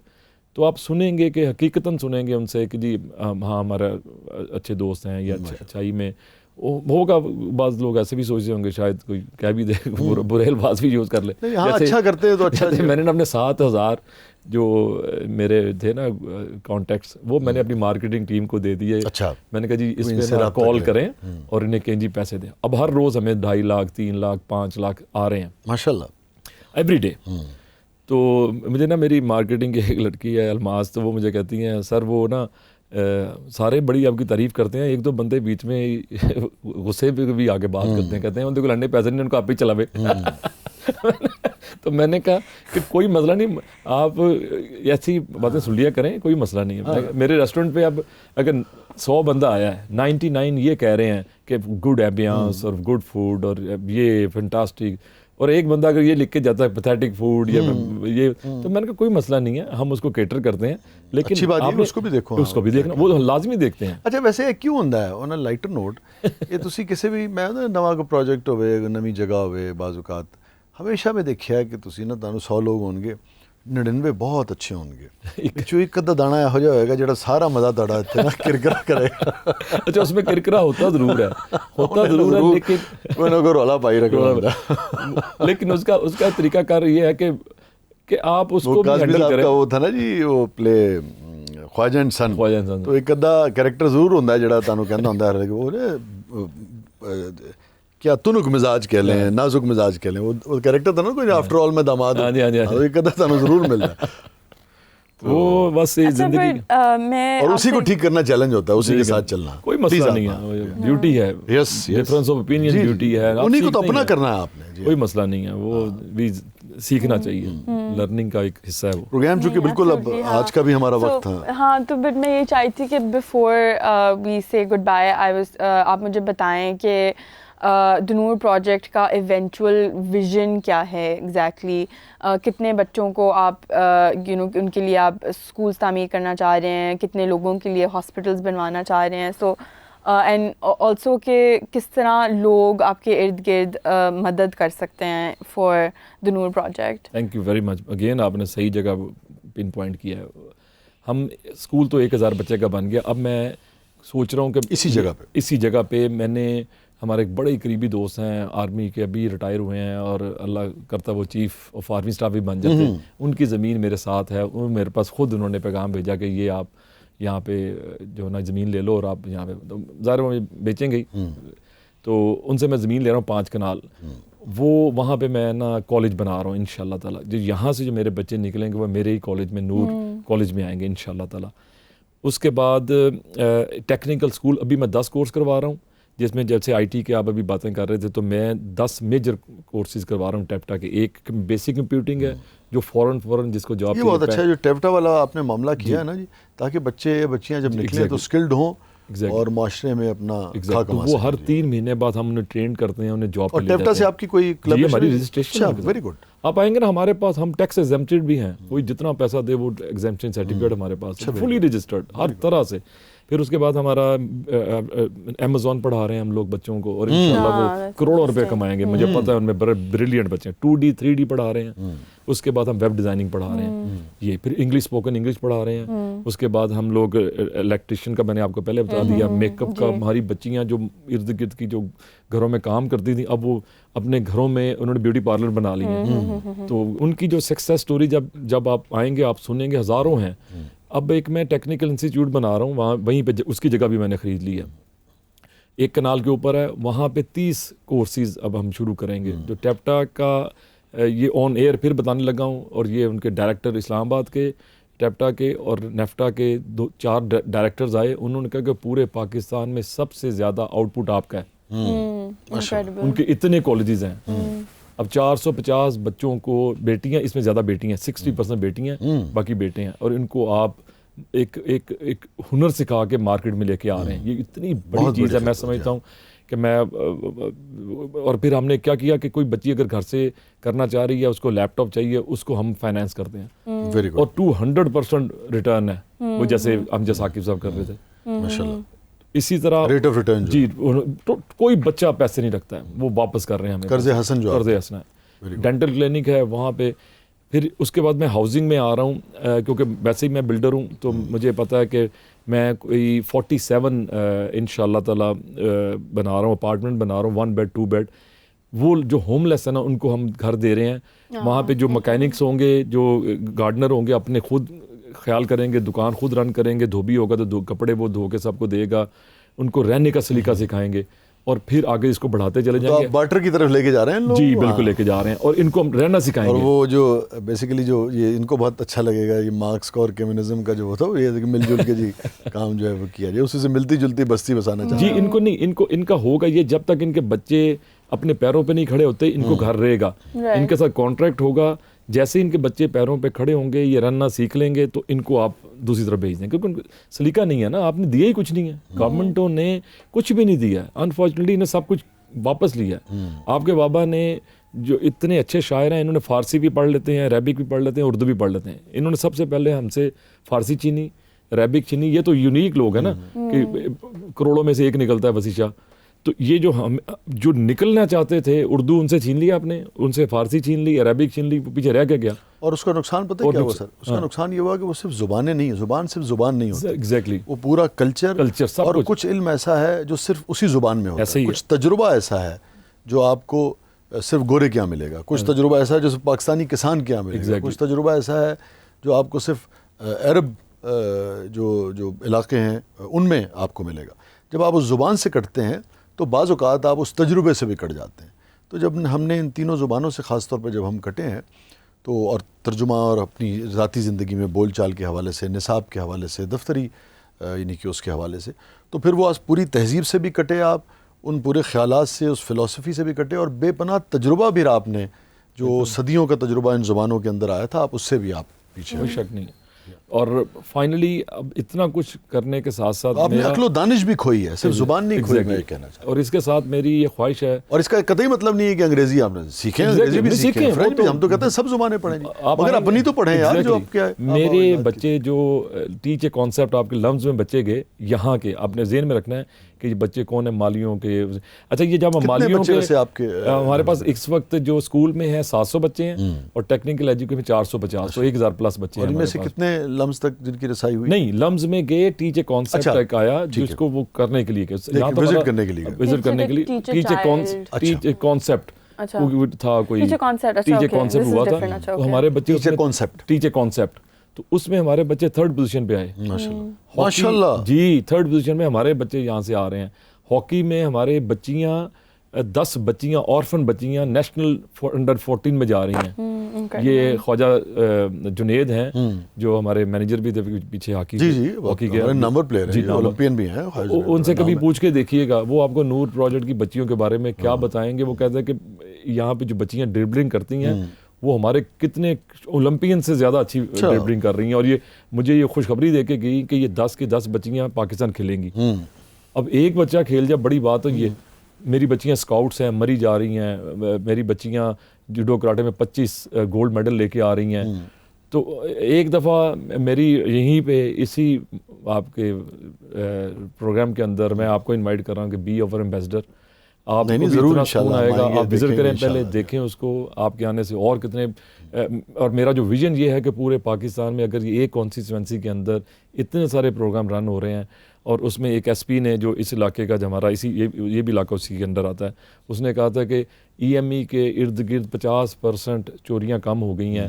تو آپ سنیں گے کہ حقیقتاً سنیں گے ان سے کہ جی ہاں ہمارے اچھے دوست ہیں یا اچھائی میں ہوگا. بعض لوگ ایسے بھی سوچتے ہوں گے شاید کوئی کہہ بھی دے, برے الفاظ بھی یوز کر لے. اچھا کرتے ہیں تو اچھا. میں نے اپنے 7,000 جو میرے تھے نا کانٹیکٹس, وہ میں نے اپنی مارکیٹنگ ٹیم کو دے دیے. میں نے کہا جی اس پہ کال کریں اور انہیں کہیں جی پیسے دیں. اب ہر روز ہمیں 2.5 لاکھ 3 لاکھ 5 لاکھ آ رہے ہیں ماشاء اللہ ایوری ڈے. تو مجھے نا میری مارکیٹنگ کی ایک لڑکی ہے الماس, تو وہ مجھے کہتی ہیں سر وہ نا سارے بڑی آپ کی تعریف کرتے ہیں, 2 بندے بیچ میں غصے پہ بھی آگے بات کرتے ہیں, کہتے ہیں ان کو لڑنے پیسے نہیں, ان کو آپ ہی چلاوے. تو میں نے کہا کہ کوئی مسئلہ نہیں, آپ ایسی باتیں سن لیا کریں, کوئی مسئلہ نہیں ہے. میرے ریسٹورنٹ پہ اب اگر 100 بندہ آیا ہے, 99 یہ کہہ رہے ہیں کہ گڈ ایمبیانس اور گڈ فوڈ اور یہ فنٹاسٹک, اور ایک بندہ اگر یہ لکھ کے جاتا ہے پیتھیٹک فوڈ یا یہ، تو میں نے کہا کوئی مسئلہ نہیں ہے، ہم اس کو کیٹر کرتے ہیں، لیکن اچھی بات ہے اس کو بھی دیکھو، اس کو بھی دیکھنا، وہ لازمی دیکھتے ہیں۔ اچھا ویسے کیوں ہوندا ہے آن اے لائٹر نوٹ یہ تسی کسی بھی میں نواں کوئی پروجیکٹ ہوئے نویں جگہ ہوئے بعض اوقات ہمیشہ میں دیکھیا ہے کہ تسی نا تانوں 100 لوگ ہون گے 99 بہت اچھے ہون گے، پچھو ایک ادھا دانا یہو جہا ہوئے گا جڑا سارا مزہ تڑا اتنے نا کرکرا کرے گا۔ اچھا اس میں کرکرا ہوتا ضرور ہے، ہوتا ضرور ہے، لیکن کوئی نہ کوئی رولا پائی رکھنا، لیکن اس کا طریقہ کار یہ ہے کہ آپ اس کو بھی ہینڈل کریں۔ وہ تھا نا جی وہ پلے خواجہ اینڈ سن، تو ایک ادھا کریکٹر ضرور ہوندا ہے جڑا تانوں کہندا ہوندا ہے وہ کیا تنک مزاج کہہ لیں، نازک مزاج کہہ لیں، وہ کریکٹر تھا نا کوئی آفٹر آل میں داماد، ایک ادھا تانوں ضرور ملتا ہے، وہ بس زندگی اور اسی کو ٹھیک کرنا چیلنج ہوتا ہے، اسی کے ساتھ چلنا کوئی مسئلہ نہیں ہے، بیوٹی ہے، ڈفرینس آف اوپینین بیوٹی ہے، انہیں کو تو اپنا کرنا ہے آپ نے، کوئی مسئلہ نہیں ہے، وہ بھی سیکھنا چاہیے، لرننگ کا ایک حصہ ہے وہ پروگرام، چونکہ بالکل اب آج کا بھی ہمارا وقت تھا۔ ہاں تو بٹ میں یہ چاہتی تھی کہ بیفور وی سے گڈ بائی آپ مجھے بتائیں کہ دنور پروجیکٹ کا ایونچول ویژن کیا ہے ایگزیکٹلی، کتنے بچوں کو آپ ان کے لیے آپ اسکولس تعمیر کرنا چاہ رہے ہیں، کتنے لوگوں کے لیے ہاسپٹلس بنوانا چاہ رہے ہیں، سو اینڈ آلسو کہ کس طرح لوگ آپ کے ارد گرد مدد کر سکتے ہیں فار دنور project. Thank you very much, again آپ نے صحیح جگہ پن پوائنٹ کیا ہے۔ ہم اسکول تو 1000 بچے کا بن گیا، اب میں سوچ رہا ہوں کہ اسی جگہ پہ میں نے، ہمارے ایک بڑے قریبی دوست ہیں آرمی کے، ابھی ریٹائر ہوئے ہیں اور اللہ کرتا وہ چیف آف آرمی اسٹاف بھی بن جاتے ہیں، ان کی زمین میرے ساتھ ہے، وہ میرے پاس خود انہوں نے پیغام بھیجا کہ یہ آپ یہاں پہ جو نا زمین لے لو اور آپ یہاں پہ، ظاہر وہ بیچیں گے، تو ان سے میں زمین لے رہا ہوں 5 کنال، وہ وہاں پہ میں نا کالج بنا رہا ہوں انشاءاللہ تعالیٰ، جو یہاں سے جو میرے بچے نکلیں گے وہ میرے ہی کالج میں، نور کالج میں آئیں گے انشاءاللہ تعالیٰ۔ اس کے بعد ٹیکنیکل اسکول ابھی میں 10 کورس کروا رہا ہوں، جس میں جیسے آئی ٹی کے آپ ابھی باتیں کر رہے تھے، تو میں 10 میجر کورسز کروا رہا ہوں ٹیپٹا کے۔ ایک بیسک کمپیوٹنگ ہے جو فوراً جس کو جاب، یہ بہت اچھا ہے جو ٹیپٹا والا آپ نے معاملہ کیا ہے نا جی، تاکہ بچیاں جب نکلیں تو سکلڈ ہوں اور معاشرے میں اپنا کھا کما سکیں۔ وہ ہر 3 مہینے بعد ہم انہیں ٹرین کرتے ہیں، انہیں جاب، اور ٹیپٹا سے آپ کی کوئی کلب؟ ہماری رجسٹریشن ہے، ویری گڈ۔ آپ آئیں گے نا ہمارے پاس، ہم ٹیکس ایگزمپٹڈ بھی ہیں، کوئی جتنا پیسہ دے وہ ایگزمپشن سرٹیفکیٹ ہمارے پاس، فلی رجسٹرڈ ہر طرح سے۔ پھر اس کے بعد ہمارا امیزون پڑھا رہے ہیں ہم لوگ بچوں کو، اور انشاءاللہ وہ کروڑوں روپے کمائیں گے، مجھے پتہ ہے ان میں بریلینٹ بچے ہیں۔ 2D 3D پڑھا رہے ہیں، اس کے بعد ہم ویب ڈیزائننگ پڑھا رہے ہیں، یہ پھر انگلش اسپوکن انگلش پڑھا رہے ہیں۔ اس کے بعد ہم لوگ الیکٹریشین کا میں نے آپ کو پہلے بتا دیا، میک اپ کا، ہماری بچیاں جو ارد گرد کی جو گھروں میں کام کرتی تھیں، اب وہ اپنے گھروں میں انہوں نے بیوٹی پارلر بنا لی ہیں، تو ان کی جو سکسیس سٹوری جب آپ آئیں گے آپ سنیں گے، ہزاروں ہیں۔ اب ایک میں ٹیکنیکل انسٹیٹیوٹ بنا رہا ہوں، وہیں پہ اس کی جگہ بھی میں نے خرید لی ہے، 1 کنال کے اوپر ہے، وہاں پہ 30 کورسز اب ہم شروع کریں گے، جو ٹیپٹا کا یہ آن ایئر پھر بتانے لگا ہوں، اور یہ ان کے ڈائریکٹر اسلام آباد کے، ٹیپٹا کے اور نیفٹا کے 4 ڈائریکٹرز آئے، انہوں نے کہا کہ پورے پاکستان میں سب سے زیادہ آؤٹ پٹ آپ کا ہے، ان کے اتنے کالجز ہیں۔ اب 450 بچوں کو، بیٹیاں اس میں زیادہ بیٹی ہیں، 60% بیٹی ہیں، باقی بیٹے ہیں، اور ان کو آپ ایک ہنر سکھا کے مارکیٹ میں لے کے آ رہے ہیں، یہ اتنی بڑی چیز ہے۔ میں سمجھتا ہوں کہ اور پھر ہم نے کیا کیا کہ کوئی بچی اگر گھر سے کرنا چاہ رہی ہے، اس کو لیپ ٹاپ چاہیے، اس کو ہم فائنینس کرتے ہیں، اور 200% ریٹرن ہے، وہ جیسے امجد ثاقب صاحب کر رہے تھے ماشاءاللہ۔ اسی طرح ریٹ آف ریٹرن جی، کوئی بچہ پیسے نہیں رکھتا ہے، وہ واپس کر رہے ہیں ہمیں، قرض حسن جو قرض حسن ہے۔ ڈینٹل کلینک ہے وہاں پہ۔ پھر اس کے بعد میں ہاؤسنگ میں آ رہا ہوں، کیونکہ ویسے ہی میں بلڈر ہوں، تو مجھے پتہ ہے کہ میں کوئی 47 انشاءاللہ تعالیٰ بنا رہا ہوں، اپارٹمنٹ بنا رہا ہوں، 1 بیڈ 2 بیڈ۔ وہ جو ہوم لیس ہے نا، ان کو ہم گھر دے رہے ہیں، وہاں پہ جو مکینکس ہوں گے، جو گارڈنر ہوں گے، اپنے خود خیال کریں گے، دکان خود رن کریں گے، دھوبی ہوگا تو کپڑے وہ دھو کے سب کو دے گا، ان کو رہنے کا سلیقہ سکھائیں گے، اور پھر آگے اس کو بڑھاتے چلے جائیں گے۔ بارٹر کی طرف لے کے جا رہے ہیں لوگ، جی بالکل لے کے جا رہے ہیں، اور ان کو ہم رہنا سکھائیں گے۔ اور وہ جو بیسیکلی جو یہ ان کو بہت اچھا لگے گا، یہ مارکس کا اور کمیونزم کا جو ہوتا ہے، یہ مل جل کے جی کام جو ہے وہ کیا جائے، اسی سے ملتی جلتی بستی بسانا چاہتے ہیں۔ جی ان کو نہیں، ان کا ہوگا یہ، جب تک ان کے بچے اپنے پیروں پہ نہیں کھڑے ہوتے، ان کو گھر رہے گا، ان کے ساتھ کانٹریکٹ ہوگا، جیسے ان کے بچے پیروں پہ کھڑے ہوں گے، یہ رننا سیکھ لیں گے، تو ان کو آپ دوسری طرف بھیج دیں، کیونکہ ان کو سلیقہ نہیں ہے نا، آپ نے دیا ہی کچھ نہیں ہے، گورنمنٹوں نے کچھ بھی نہیں دیا ہے، انفارچونیٹلی انہیں سب کچھ واپس لیا ہے. آپ کے بابا نے جو اتنے اچھے شاعر ہیں, انہوں نے فارسی بھی پڑھ لیتے ہیں, عربک بھی پڑھ لیتے ہیں, اردو بھی پڑھ لیتے ہیں. انہوں نے سب سے پہلے ہم سے فارسی چھینی, عربک چھینی. یہ تو یونیک لوگ ہیں نا کہ کروڑوں میں سے ایک نکلتا ہے وسیع شاہ. تو یہ جو نکلنا چاہتے تھے, اردو ان سے چھین لیا آپ نے, ان سے فارسی چھین لی, عربک چھین لی, پیچھے رہ کے گیا. اور اس کا نقصان پتہ ہے کیا ہوا سر؟ اس کا نقصان یہ ہوا کہ وہ صرف زبانیں نہیں, زبان صرف زبان نہیں ہوتی. ایگزیکٹلی. وہ پورا کلچر اور کچھ علم ایسا ہے جو صرف اسی زبان میں ہوتا ہے. کچھ تجربہ ایسا ہے جو آپ کو صرف گورے کیا ملے گا, کچھ تجربہ ایسا ہے جو صرف پاکستانی کسان کیا ملے گا, کچھ تجربہ ایسا ہے جو آپ کو صرف عرب جو علاقے ہیں ان میں آپ کو ملے گا. جب آپ اس زبان سے کٹتے ہیں تو بعض اوقات آپ اس تجربے سے بھی کٹ جاتے ہیں. تو جب ہم نے ان تینوں زبانوں سے خاص طور پہ جب ہم کٹے ہیں تو, اور ترجمہ اور اپنی ذاتی زندگی میں بول چال کے حوالے سے, نصاب کے حوالے سے, دفتری یعنی کہ اس کے حوالے سے, تو پھر وہ پوری تہذیب سے بھی کٹے, آپ ان پورے خیالات سے, اس فلسفی سے بھی کٹے, اور بے پناہ تجربہ بھی آپ نے جو صدیوں کا تجربہ ان زبانوں کے اندر آیا تھا, آپ اس سے بھی آپ پیچھے. کوئی شک نہیں. اور فائنلی اب اتنا کچھ کرنے کے ساتھ ساتھ آپ نے عقل و دانش بھی کھوئی ہے, صرف زبان نہیں کھوئی, میں یہ کہنا چاہتا ہوں. اور اس کے ساتھ میری یہ خواہش ہے, اور اس کا قطعی مطلب نہیں ہے کہ انگریزی آپ نے سیکھیں, انگریزی بھی سیکھیں, فرینچ بھی, ہم تو کہتے ہیں سب زبانیں پڑھیں, مگر اپنی تو پڑھیں یار. جو آپ کیا میرے بچے جو ٹیچ اے کانسیپٹ آپ کے لفظ میں بچے گئے یہاں کے, آپ نے ذہن میں رکھنا ہے کہ یہ بچے کون ہیں, مالیوں کے. اچھا یہ جب مالیوں کے, ہمارے پاس اس وقت جو اسکول میں ہے 700 بچے ہیں, اور ٹیکنیکل ایجوکیشن میں 450, تو 1000 پلس بچے ہیں. اور ان میں سے کتنے لمز تک جن کی رسائی ہوئی؟ نہیں, لمز میں گئے, ٹیچ اے کانسیپٹ ایک آیا جس کو وہ کرنے کے لیے, وزٹ کرنے کے لیے, وزٹ کرنے کے لیے, ٹیچ اے کانسیپٹ تھا, کوئی ٹیچ اے کانسیپٹ ہوا تھا. تو ہمارے بچے ٹیچ اے کانسیپٹ, تو اس میں ہمارے بچے 3rd پوزیشن پہ آئے. ماشاءاللہ جی, 3rd پوزیشن میں ہمارے بچے یہاں سے آ رہے ہیں. ہاکی میں ہمارے بچیاں 10 بچیاں اور بچیاں نیشنل انڈر 14 میں جا رہی ہیں. یہ خواجہ جنید ہیں جو ہمارے مینیجر بھی تھے پیچھے ہاکی کے نمبر پلیئر ہیں, اولمپئن بھی ہیں. ان سے کبھی پوچھ کے دیکھیے گا, وہ آپ کو نور پروجیکٹ کی بچیوں کے بارے میں کیا بتائیں گے. وہ کہتے ہیں کہ یہاں پہ جو بچیاں ڈربلنگ کرتی ہیں وہ ہمارے کتنے اولمپئن سے زیادہ اچھی ڈربلنگ کر رہی ہیں. اور یہ مجھے یہ خوشخبری دے کے گئی کہ یہ 10 کی 10 بچیاں پاکستان کھیلیں گی. اب ایک بچہ کھیل جائے بڑی بات ہے. یہ میری بچیاں اسکاؤٹس ہیں, مری جا رہی ہیں. میری بچیاں جوڈو کراٹے میں 25 گولڈ میڈل لے کے آ رہی ہیں. تو ایک دفعہ میری یہیں پہ اسی آپ کے پروگرام کے اندر میں آپ کو انوائٹ کر رہا ہوں کہ بی آور ایمبیسڈر. آپ کو ضرور آئے گا, آپ وزٹ کریں, پہلے دیکھیں اس کو. آپ کے آنے سے اور کتنے, اور میرا جو ویژن یہ ہے کہ پورے پاکستان میں اگر یہ ایک کانسٹیچوئنسی کے اندر اتنے سارے پروگرام رن ہو رہے ہیں, اور اس میں ایک ایس پی نے جو اس علاقے کا جو ہمارا یہ بھی علاقہ اسی کے اندر آتا ہے, اس نے کہا تھا کہ ای ایم ای کے ارد گرد 50% چوریاں کم ہو گئی ہیں,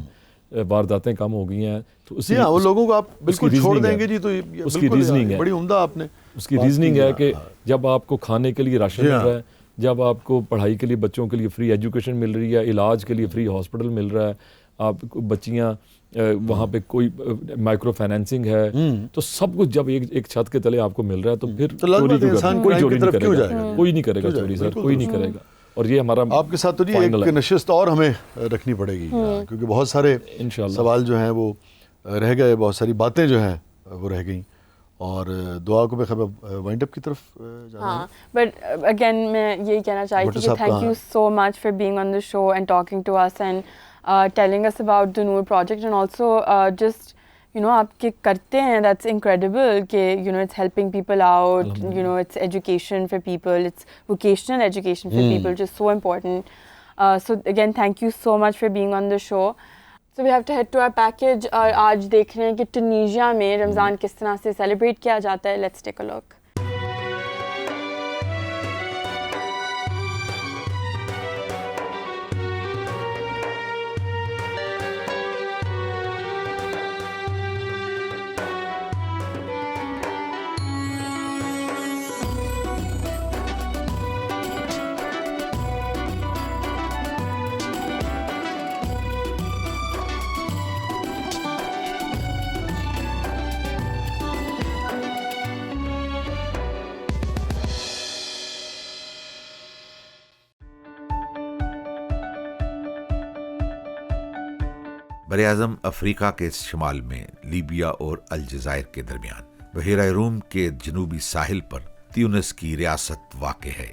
وارداتیں کم ہو گئی ہیں. تو وہ لوگوں کو آپ بالکل چھوڑ دیں گے جی, تو اس کی ریزننگ ہے بڑی عمدہ. آپ نے اس کی ریزننگ ہے کہ جب آپ کو کھانے کے لیے راشن مل رہا ہے, جب آپ کو پڑھائی کے لیے بچوں کے لیے فری ایجوکیشن مل رہی ہے, علاج کے لیے فری ہاسپٹل مل رہا ہے, آپ کو بچیاں وہاں پہ کوئی مائکرو فائنینسنگ ہے, تو سب کچھ جب ایک چھت کے تلے آپ کو مل رہا ہے تو پھر کوئی چوری نہیں کرے گا, کوئی نہیں کرے گا چوری سر, کوئی نہیں کرے گا. اور یہ ہمارا آپ کے ساتھ تو جی ایک نشست اور ہمیں رکھنی پڑے گی, کیونکہ بہت سارے سوال جو ہیں وہ رہ گئے, بہت ساری باتیں جو ہیں وہ رہ گئیں, اور دعا کو بخیر وائنڈ اپ کی طرف جانا. ہاں, بٹ اگین میں یہی کہنا چاہتی تھی کہ thank you so much for being on the show and talking to us and telling us about the Noor project, and also just آپ کے کرتے ہیں, دیٹس انکریڈیبل کہ it's helping people out, it's education for people, it's vocational education for people, which is so important. So again thank you so much for being on the show. So we have to head to our package. اور آج دیکھ رہے ہیں کہ ٹونیشیا میں رمضان کس طرح سے سیلیبریٹ کیا جاتا ہے. لیٹس ٹیک اے لک. براعظم افریقہ کے شمال میں لیبیا اور الجزائر کے درمیان بحیرہ روم کے جنوبی ساحل پر تیونس کی ریاست واقع ہے,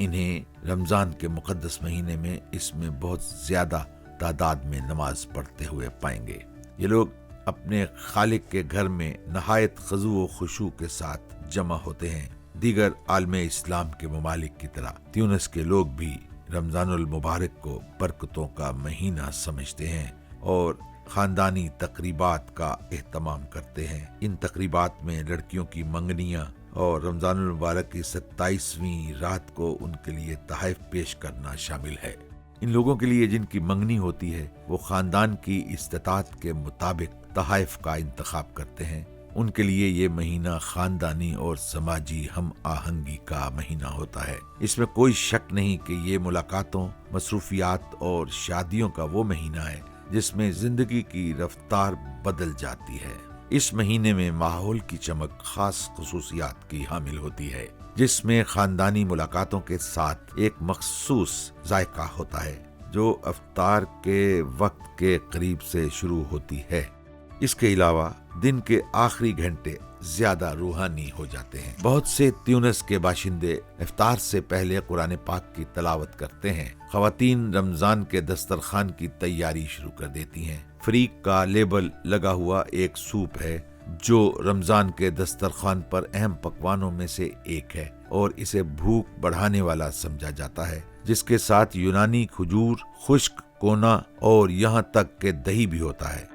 انہیں رمضان کے مقدس مہینے میں اس میں بہت زیادہ تعداد میں نماز پڑھتے ہوئے پائیں گے۔ یہ لوگ اپنے خالق کے گھر میں نہایت خضوع و خشوع کے ساتھ جمع ہوتے ہیں۔ دیگر عالم اسلام کے ممالک کی طرح تیونس کے لوگ بھی رمضان المبارک کو برکتوں کا مہینہ سمجھتے ہیں اور خاندانی تقریبات کا اہتمام کرتے ہیں۔ ان تقریبات میں لڑکیوں کی منگنیاں اور رمضان المبارک کی 27ویں رات کو ان کے لیے تحائف پیش کرنا شامل ہے۔ ان لوگوں کے لیے جن کی منگنی ہوتی ہے وہ خاندان کی استطاعت کے مطابق تحائف کا انتخاب کرتے ہیں۔ ان کے لیے یہ مہینہ خاندانی اور سماجی ہم آہنگی کا مہینہ ہوتا ہے۔ اس میں کوئی شک نہیں کہ یہ ملاقاتوں، مصروفیات اور شادیوں کا وہ مہینہ ہے جس میں زندگی کی رفتار بدل جاتی ہے۔ اس مہینے میں ماحول کی چمک خاص خصوصیات کی حامل ہوتی ہے، جس میں خاندانی ملاقاتوں کے ساتھ ایک مخصوص ذائقہ ہوتا ہے جو افطار کے وقت کے قریب سے شروع ہوتی ہے۔ اس کے علاوہ دن کے آخری گھنٹے زیادہ روحانی ہو جاتے ہیں۔ بہت سے تیونس کے باشندے افطار سے پہلے قرآن پاک کی تلاوت کرتے ہیں۔ خواتین رمضان کے دسترخوان کی تیاری شروع کر دیتی ہیں۔ فریق کا لیبل لگا ہوا ایک سوپ ہے جو رمضان کے دسترخوان پر اہم پکوانوں میں سے ایک ہے اور اسے بھوک بڑھانے والا سمجھا جاتا ہے، جس کے ساتھ یونانی کھجور، خشک کونا اور یہاں تک کہ دہی بھی ہوتا ہے۔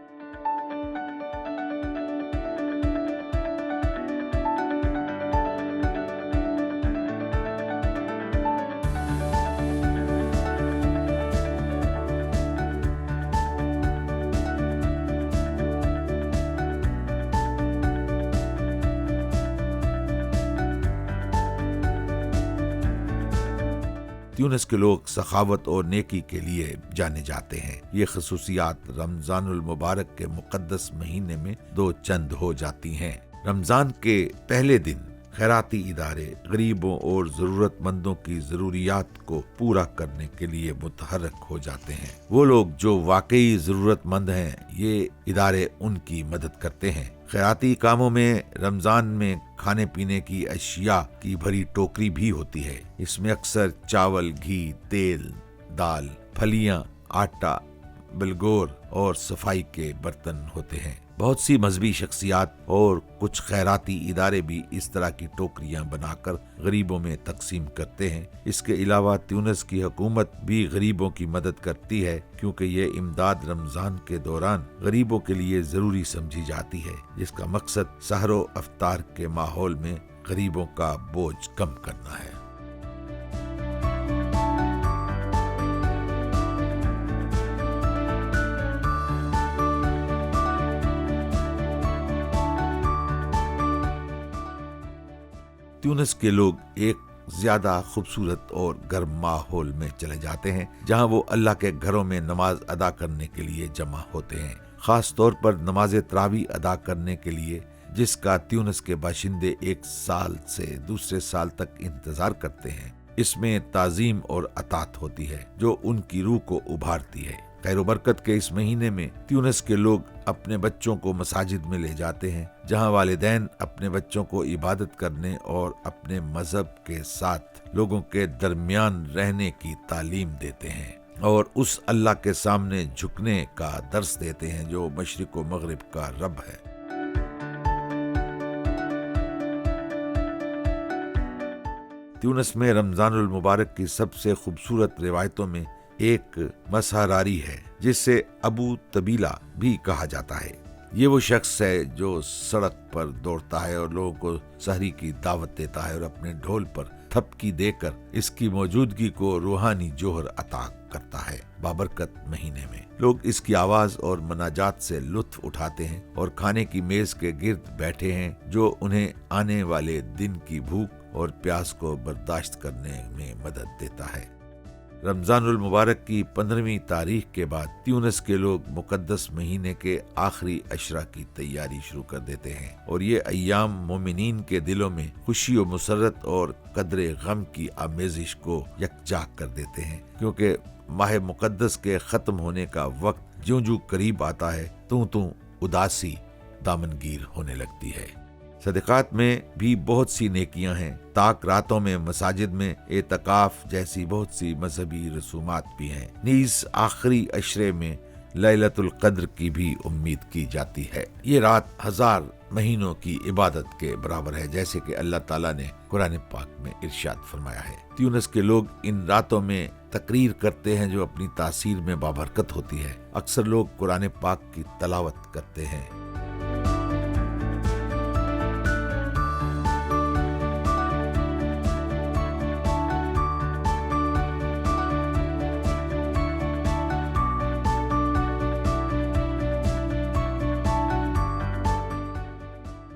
تیونس کے لوگ سخاوت اور نیکی کے لیے جانے جاتے ہیں۔ یہ خصوصیات رمضان المبارک کے مقدس مہینے میں دو چند ہو جاتی ہیں۔ رمضان کے پہلے دن خیراتی ادارے غریبوں اور ضرورت مندوں کی ضروریات کو پورا کرنے کے لیے متحرک ہو جاتے ہیں۔ وہ لوگ جو واقعی ضرورت مند ہیں، یہ ادارے ان کی مدد کرتے ہیں۔ خیراتی کاموں میں رمضان میں کھانے پینے کی اشیاء کی بھری ٹوکری بھی ہوتی ہے۔ اس میں اکثر چاول، گھی، تیل، دال، پھلیاں، آٹا، بلگور اور صفائی کے برتن ہوتے ہیں۔ بہت سی مذہبی شخصیات اور کچھ خیراتی ادارے بھی اس طرح کی ٹوکریاں بنا کر غریبوں میں تقسیم کرتے ہیں۔ اس کے علاوہ تیونس کی حکومت بھی غریبوں کی مدد کرتی ہے، کیونکہ یہ امداد رمضان کے دوران غریبوں کے لیے ضروری سمجھی جاتی ہے، جس کا مقصد سحر و افطار کے ماحول میں غریبوں کا بوجھ کم کرنا ہے۔ تیونس کے لوگ ایک زیادہ خوبصورت اور گرم ماحول میں چلے جاتے ہیں، جہاں وہ اللہ کے گھروں میں نماز ادا کرنے کے لیے جمع ہوتے ہیں، خاص طور پر نماز تراویح ادا کرنے کے لیے، جس کا تیونس کے باشندے ایک سال سے دوسرے سال تک انتظار کرتے ہیں۔ اس میں تعظیم اور اطاعت ہوتی ہے جو ان کی روح کو ابھارتی ہے۔ خیر و برکت کے اس مہینے میں تیونس کے لوگ اپنے بچوں کو مساجد میں لے جاتے ہیں، جہاں والدین اپنے بچوں کو عبادت کرنے اور اپنے مذہب کے ساتھ لوگوں کے درمیان رہنے کی تعلیم دیتے ہیں اور اس اللہ کے سامنے جھکنے کا درس دیتے ہیں جو مشرق و مغرب کا رب ہے۔ تیونس میں رمضان المبارک کی سب سے خوبصورت روایتوں میں ایک مسحراری ہے، جس سے ابو طبیلہ بھی کہا جاتا ہے۔ یہ وہ شخص ہے جو سڑک پر دوڑتا ہے اور لوگوں کو سحری کی دعوت دیتا ہے اور اپنے ڈھول پر تھپکی دے کر اس کی موجودگی کو روحانی جوہر عطا کرتا ہے۔ بابرکت مہینے میں لوگ اس کی آواز اور مناجات سے لطف اٹھاتے ہیں اور کھانے کی میز کے گرد بیٹھے ہیں، جو انہیں آنے والے دن کی بھوک اور پیاس کو برداشت کرنے میں مدد دیتا ہے۔ رمضان المبارک کی 15ویں تاریخ کے بعد تیونس کے لوگ مقدس مہینے کے آخری عشرہ کی تیاری شروع کر دیتے ہیں، اور یہ ایام مومنین کے دلوں میں خوشی و مسرت اور قدر غم کی آمیزش کو یکجا کر دیتے ہیں، کیونکہ ماہ مقدس کے ختم ہونے کا وقت جوں جوں قریب آتا ہے، توں اداسی دامنگیر ہونے لگتی ہے۔ صدقات میں بھی بہت سی نیکیاں ہیں. تاک راتوں میں مساجد میں اعتکاف جیسی بہت سی مذہبی رسومات بھی ہیں. نیز آخری عشرے میں لیلۃ القدر کی بھی امید کی جاتی ہے. یہ رات 1000 مہینوں کی عبادت کے برابر ہے، جیسے کہ اللہ تعالیٰ نے قرآن پاک میں ارشاد فرمایا ہے. تیونس کے لوگ ان راتوں میں تقریر کرتے ہیں جو اپنی تاثیر میں بابرکت ہوتی ہے. اکثر لوگ قرآن پاک کی تلاوت کرتے ہیں.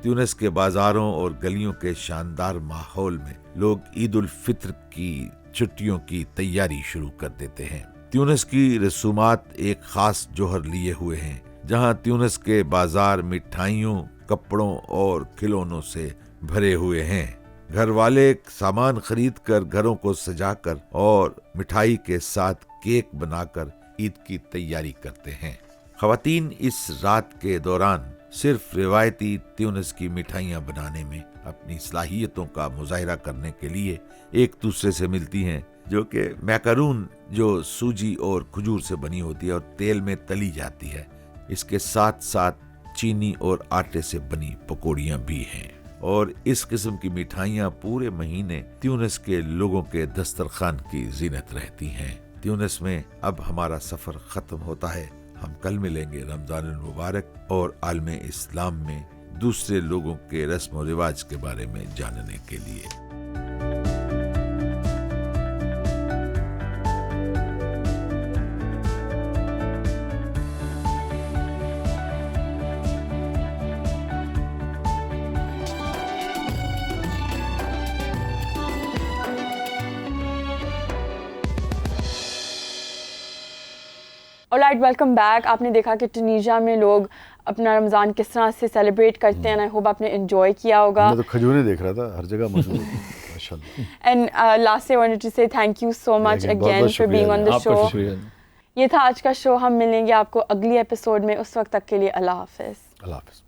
تیونس کے بازاروں اور گلیوں کے شاندار ماحول میں لوگ عید الفطر کی چھٹیوں کی تیاری شروع کر دیتے ہیں. تیونس کی رسومات ایک خاص جوہر لیے ہوئے ہیں، جہاں تیونس کے بازار مٹھائیوں، کپڑوں اور کھلونوں سے بھرے ہوئے ہیں. گھر والے سامان خرید کر گھروں کو سجا کر اور مٹھائی کے ساتھ کیک بنا کر عید کی تیاری کرتے ہیں. خواتین اس رات کے دوران صرف روایتی تیونس کی مٹھائیاں بنانے میں اپنی صلاحیتوں کا مظاہرہ کرنے کے لیے ایک دوسرے سے ملتی ہیں، جو کہ میکارون جو سوجی اور کھجور سے بنی ہوتی ہے اور تیل میں تلی جاتی ہے. اس کے ساتھ ساتھ چینی اور آٹے سے بنی پکوڑیاں بھی ہیں. اور اس قسم کی مٹھائیاں پورے مہینے تیونس کے لوگوں کے دسترخوان کی زینت رہتی ہیں. تیونس میں اب ہمارا سفر ختم ہوتا ہے. ہم کل ملیں گے رمضان المبارک اور عالم اسلام میں دوسرے لوگوں کے رسم و رواج کے بارے میں جاننے کے لیے. All right, welcome back. آپ نے دیکھا کہ ٹونیشیا میں لوگ اپنا رمضان کس طرح سے سیلیبریٹ کرتے ہیں. آئی ہوپ آپ نے انجوائے کیا ہوگا. میں تو کھجوریں دیکھ رہا تھا ہر جگہ موجود ہیں ماشاءاللہ. And last I wanted to say thank you so much again for being on the show. یہ تھا آج کا شو. ہم ملیں گے آپ کو اگلی ایپیسوڈ میں. اس وقت تک کے لیے اللہ حافظ. اللہ حافظ.